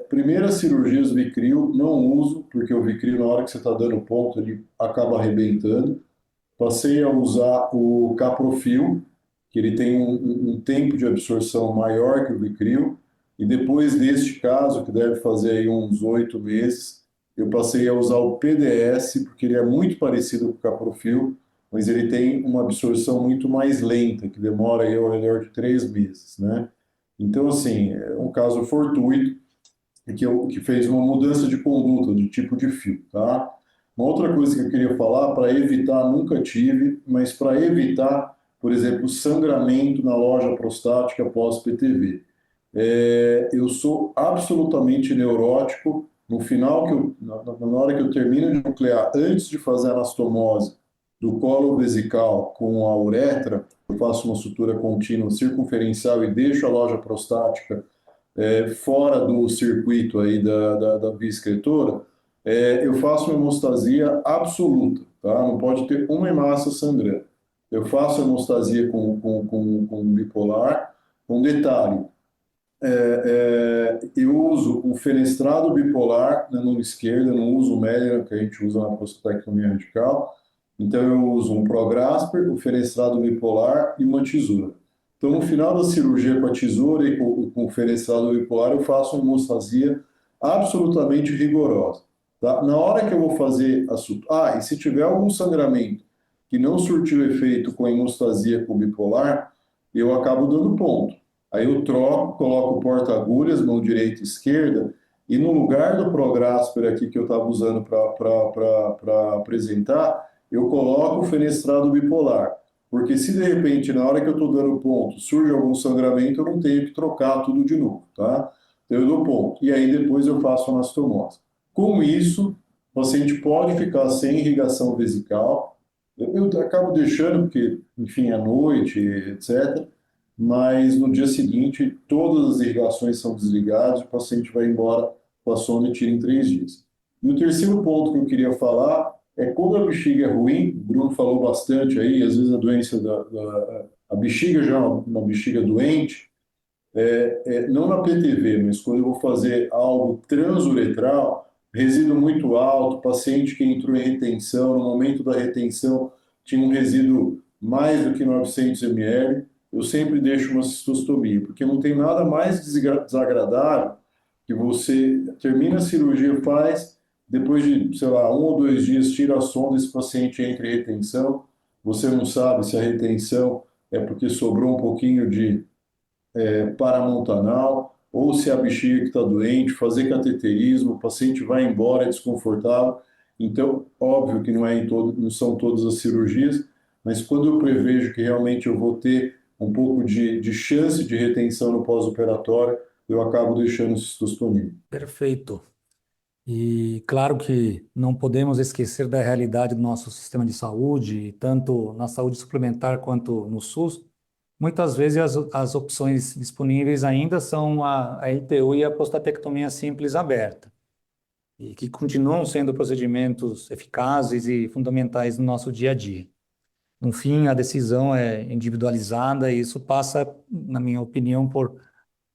Primeiras cirurgias Vicryl não uso, porque o Vicryl, na hora que você está dando ponto, ele acaba arrebentando. Passei a usar o Caprofil, que ele tem um tempo de absorção maior que o Vicryl, e depois deste caso, que deve fazer aí uns 8 meses, eu passei a usar o PDS, porque ele é muito parecido com o Caprofil, mas ele tem uma absorção muito mais lenta, que demora aí ao redor de 3 meses, né? Então, assim, é um caso fortuito, que fez uma mudança de conduta, de tipo de fio, tá? Uma outra coisa que eu queria falar, para evitar, nunca tive, mas para evitar, por exemplo, sangramento na loja prostática pós-PTV. Eu sou absolutamente neurótico. No final, na hora que eu termino de nuclear, antes de fazer a anastomose do colo vesical com a uretra, eu faço uma sutura contínua circunferencial e deixo a loja prostática fora do circuito aí da via excretora, eu faço uma hemostasia absoluta, tá? Não pode ter uma hemácia sangrando. Eu faço hemostasia com bipolar, com detalhe. Eu uso o fenestrado bipolar na mão esquerda, não uso o Mellera, que a gente usa na prostatectomia radical. Então, eu uso um Prograsper, o fenestrado bipolar e uma tesoura. Então, no final da cirurgia com a tesoura e com o fenestrado bipolar, eu faço uma hemostasia absolutamente rigorosa. Tá? Na hora que eu vou fazer a sutura... e se tiver algum sangramento que não surtiu efeito com a hemostasia com o bipolar, eu acabo dando ponto. Aí eu troco, coloco o porta-agulhas, mão direita e esquerda, e no lugar do Prograsper aqui que eu estava usando para apresentar, eu coloco o fenestrado bipolar. Porque se de repente, na hora que eu estou dando ponto, surge algum sangramento, eu não tenho que trocar tudo de novo, tá? Então eu dou ponto. E aí depois eu faço a anastomose. Com isso, o paciente pode ficar sem irrigação vesical. Eu acabo deixando, porque, enfim, à noite, etc. Mas no dia seguinte, todas as irrigações são desligadas, o paciente vai embora com a sonda e tira em 3 dias. E o terceiro ponto que eu queria falar é quando a bexiga é ruim, o Bruno falou bastante aí, às vezes a doença a bexiga já é uma bexiga doente, não na PTV, mas quando eu vou fazer algo transuretral, resíduo muito alto, paciente que entrou em retenção, no momento da retenção tinha um resíduo mais do que 900 ml, eu sempre deixo uma cistostomia, porque não tem nada mais desagradável que você termina a cirurgia, faz, depois de, sei lá, 1 ou 2 dias, tira a sonda, esse paciente entra em retenção, você não sabe se a retenção é porque sobrou um pouquinho de paramontanal, ou se é a bexiga que está doente, fazer cateterismo, o paciente vai embora, é desconfortável. Então, óbvio que não são todas as cirurgias, mas quando eu prevejo que realmente eu vou ter um pouco de chance de retenção no pós-operatório, eu acabo deixando cistostomia. Perfeito. E claro que não podemos esquecer da realidade do nosso sistema de saúde, tanto na saúde suplementar quanto no SUS. Muitas vezes as opções disponíveis ainda são a LTU e a prostatectomia simples aberta. e que continuam sendo procedimentos eficazes e fundamentais no nosso dia a dia. No fim, a decisão é individualizada e isso passa, na minha opinião, por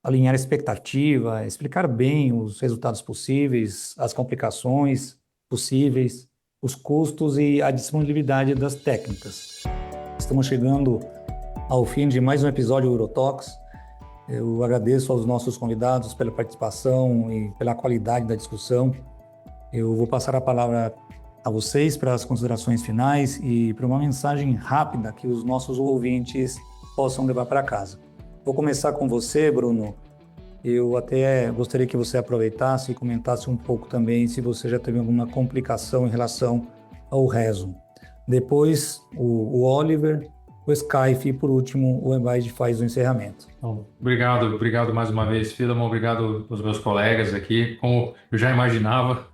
alinhar a expectativa, explicar bem os resultados possíveis, as complicações possíveis, os custos e a disponibilidade das técnicas. Estamos chegando ao fim de mais um episódio do Urotalks. Eu agradeço aos nossos convidados pela participação e pela qualidade da discussão. Eu vou passar a palavra a vocês para as considerações finais e para uma mensagem rápida que os nossos ouvintes possam levar para casa. Vou começar com você, Bruno. Eu até gostaria que você aproveitasse e comentasse um pouco também se você já teve alguma complicação em relação ao rezo. Depois, o Oliver, o Skype e, por último, o Ebaid faz o encerramento. Obrigado mais uma vez, Filemon. Obrigado aos meus colegas aqui. Como eu já imaginava,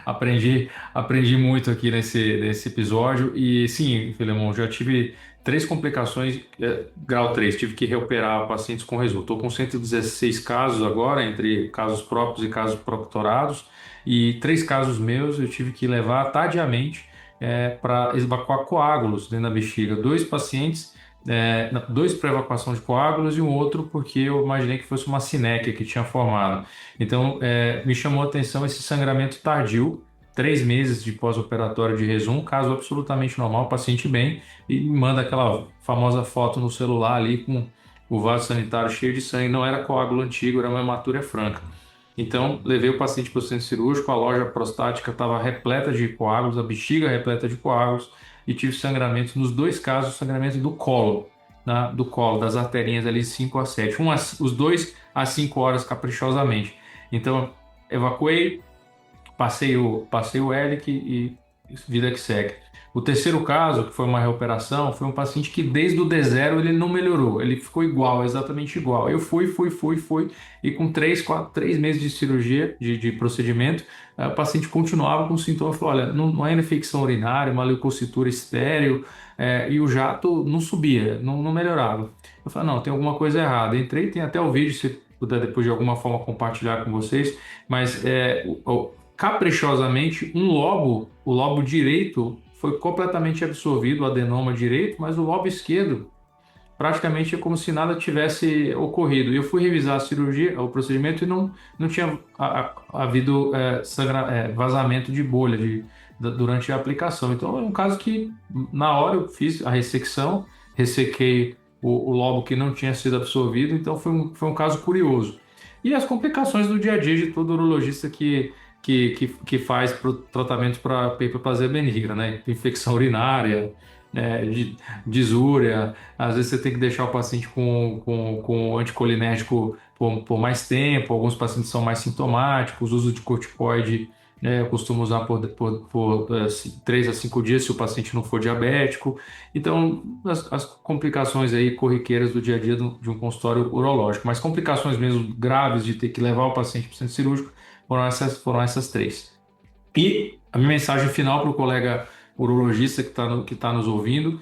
aprendi muito aqui nesse episódio. E sim, Filemon, já tive 3 complicações, grau 3, tive que reoperar pacientes com resu. Estou com 116 casos agora, entre casos próprios e casos proctorados, e 3 casos meus eu tive que levar tardiamente para evacuar coágulos dentro da bexiga. 2 pacientes, 2 para evacuação de coágulos e um outro porque eu imaginei que fosse uma sinéquia que tinha formado. Então, me chamou a atenção esse sangramento tardio, 3 meses de pós-operatório de resum, caso absolutamente normal, paciente bem, e me manda aquela famosa foto no celular ali com o vaso sanitário cheio de sangue. Não era coágulo antigo, era uma hematúria franca. Então, levei o paciente para o centro cirúrgico, a loja prostática estava repleta de coágulos, a bexiga repleta de coágulos, e tive sangramento nos 2 casos, sangramento do colo, das arterinhas ali 5 a 7. Os 2 a 5 horas caprichosamente. Então, evacuei, passei o hélice e vida que segue. O terceiro caso, que foi uma reoperação, foi um paciente que desde o D0 ele não melhorou, ele ficou igual, exatamente igual. Eu fui, e com 3 meses de cirurgia, de procedimento, o paciente continuava com sintomas, falou, olha, não é infecção urinária, uma leucocitura estéril, e o jato não subia, não melhorava. Eu falei, não, tem alguma coisa errada. Entrei, tem até o vídeo, se puder depois de alguma forma compartilhar com vocês, mas caprichosamente, o lobo direito foi completamente absorvido, o adenoma direito, mas o lobo esquerdo praticamente é como se nada tivesse ocorrido. Eu fui revisar a cirurgia, o procedimento, e não tinha havido vazamento de bolha durante a aplicação. Então é um caso que na hora eu fiz a ressecção, ressequei o lobo que não tinha sido absorvido, então foi um caso curioso. E as complicações do dia a dia de todo urologista que faz tratamento para hiperplasia benigna, né? Infecção urinária, disúria, às vezes você tem que deixar o paciente com anticolinérgico por mais tempo, alguns pacientes são mais sintomáticos, uso de corticoide, eu costumo usar por 3 a 5 dias se o paciente não for diabético. Então, as complicações aí corriqueiras do dia a dia de um consultório urológico, mas complicações mesmo graves de ter que levar o paciente para o centro cirúrgico foram essas 3. E a minha mensagem final para o colega urologista que tá nos ouvindo,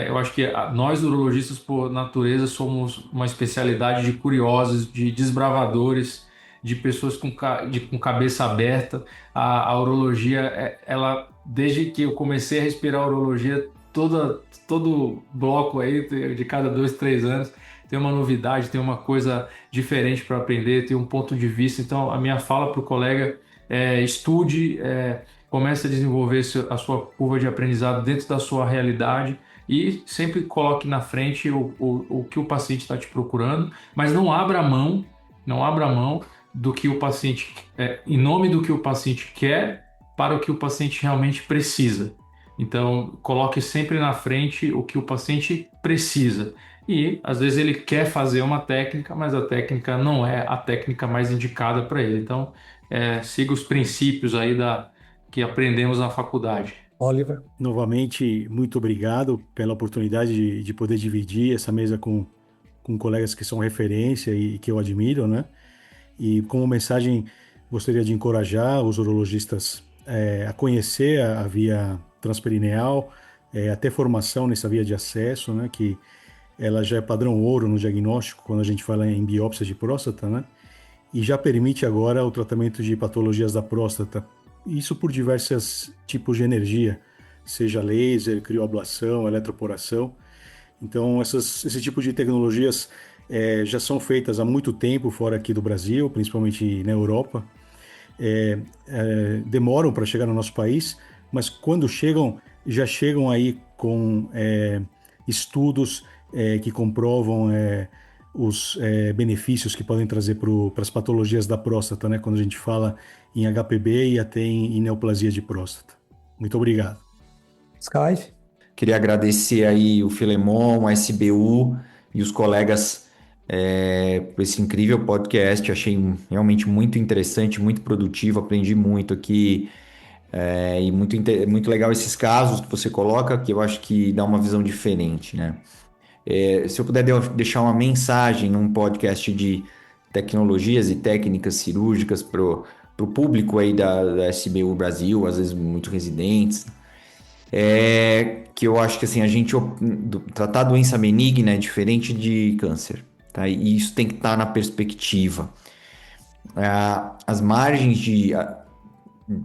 eu acho que nós urologistas, por natureza, somos uma especialidade de curiosos, de desbravadores, de pessoas com cabeça aberta. A urologia, ela, desde que eu comecei a respirar a urologia, todo bloco aí, de cada 2, 3 anos, tem uma novidade, tem uma coisa diferente para aprender, tem um ponto de vista. Então, a minha fala para o colega estude, comece a desenvolver a sua curva de aprendizado dentro da sua realidade e sempre coloque na frente o que o paciente está te procurando, mas não abra mão do que o paciente, em nome do que o paciente quer, para o que o paciente realmente precisa. Então, coloque sempre na frente o que o paciente precisa. E, às vezes, ele quer fazer uma técnica, mas a técnica não é a técnica mais indicada para ele. Então, siga os princípios aí que aprendemos na faculdade. Oliver. Novamente, muito obrigado pela oportunidade de poder dividir essa mesa com colegas que são referência e que eu admiro, né? E como mensagem, gostaria de encorajar os urologistas a conhecer a via transperineal, a ter formação nessa via de acesso, né? Que ela já é padrão ouro no diagnóstico quando a gente fala em biópsia de próstata, né? e já permite agora o tratamento de patologias da próstata. Isso por diversos tipos de energia, seja laser, crioablação, eletroporação. Então, esse tipo de tecnologias já são feitas há muito tempo fora aqui do Brasil, principalmente na Europa. Demoram para chegar no nosso país, mas quando chegam, já chegam aí com estudos que comprovam os benefícios que podem trazer para as patologias da próstata, né? Quando a gente fala em HPB e até em neoplasia de próstata. Muito obrigado. Sky? Queria agradecer aí o Filemon, a SBU e os colegas por esse incrível podcast. Achei realmente muito interessante, muito produtivo, aprendi muito aqui. E muito legal esses casos que você coloca, que eu acho que dá uma visão diferente, né? Se eu puder deixar uma mensagem num podcast de tecnologias e técnicas cirúrgicas para o público aí da SBU Brasil, às vezes muito residentes, que eu acho que assim, tratar a doença benigna é diferente de câncer, tá? E isso tem que estar na perspectiva. As margens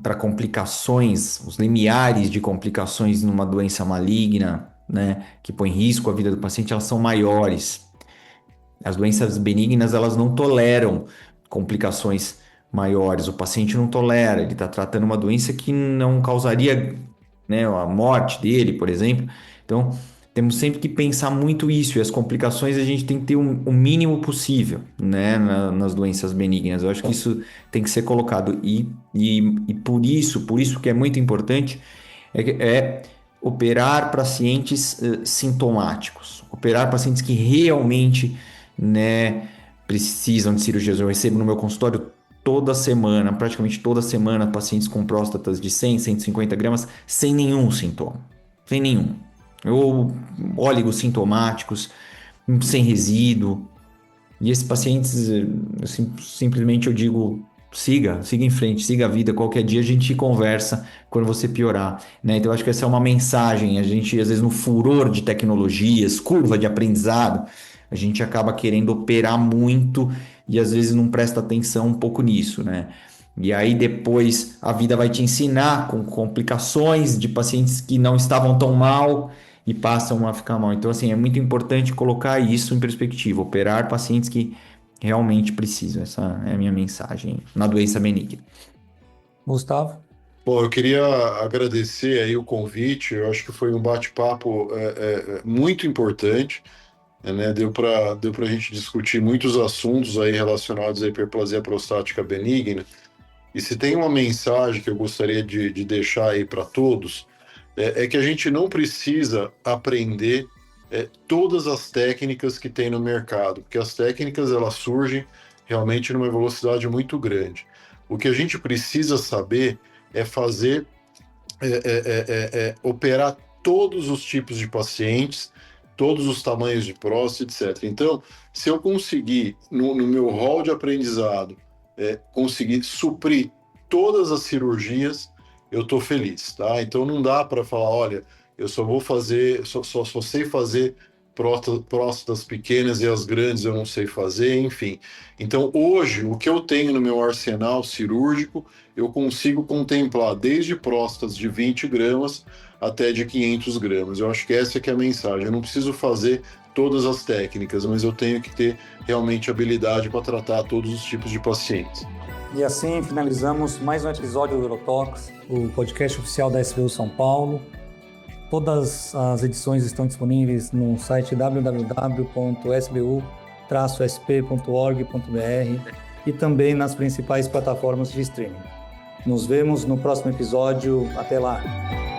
para complicações, os limiares de complicações numa doença maligna, né, que põe em risco a vida do paciente, elas são maiores. As doenças benignas, elas não toleram complicações maiores. O paciente não tolera, ele está tratando uma doença que não causaria, né, a morte dele, por exemplo. Então, temos sempre que pensar muito isso, e as complicações a gente tem que ter o mínimo possível, né, nas doenças benignas. Eu acho que isso tem que ser colocado, e por isso que é muito importante operar pacientes sintomáticos, operar pacientes que realmente, né, precisam de cirurgias. Eu recebo no meu consultório praticamente toda semana, pacientes com próstatas de 100, 150 gramas sem nenhum sintoma, sem nenhum. Ou oligossintomáticos, sem resíduo. E esses pacientes, simplesmente eu digo, siga em frente, siga a vida. Qualquer dia a gente conversa quando você piorar, né? Então eu acho que essa é uma mensagem. A gente, às vezes, no furor de tecnologias, curva de aprendizado, a gente acaba querendo operar muito e às vezes não presta atenção um pouco nisso, né? E aí depois a vida vai te ensinar com complicações de pacientes que não estavam tão mal e passam a ficar mal. Então, assim, é muito importante colocar isso em perspectiva, operar pacientes que realmente precisam. Essa é a minha mensagem na doença benigna. Gustavo? Bom, eu queria agradecer aí o convite. Eu acho que foi um bate-papo muito importante, né? Deu para a gente discutir muitos assuntos aí relacionados à hiperplasia prostática benigna. E se tem uma mensagem que eu gostaria de deixar aí para todos, é que a gente não precisa aprender todas as técnicas que tem no mercado, porque as técnicas elas surgem realmente numa velocidade muito grande. O que a gente precisa saber é fazer, operar todos os tipos de pacientes, todos os tamanhos de próstata, etc. Então, se eu conseguir, no meu rol de aprendizado, conseguir suprir todas as cirurgias, eu estou feliz, tá? Então não dá para falar, olha, eu só vou fazer, só sei fazer próstatas pequenas e as grandes eu não sei fazer, enfim. Então hoje, o que eu tenho no meu arsenal cirúrgico, eu consigo contemplar desde próstatas de 20 gramas até de 500 gramas. Eu acho que essa que é a mensagem. Eu não preciso fazer todas as técnicas, mas eu tenho que ter realmente habilidade para tratar todos os tipos de pacientes. E assim finalizamos mais um episódio do Urotox, o podcast oficial da SBU São Paulo. Todas as edições estão disponíveis no site www.sbu-sp.org.br e também nas principais plataformas de streaming. Nos vemos no próximo episódio. Até lá!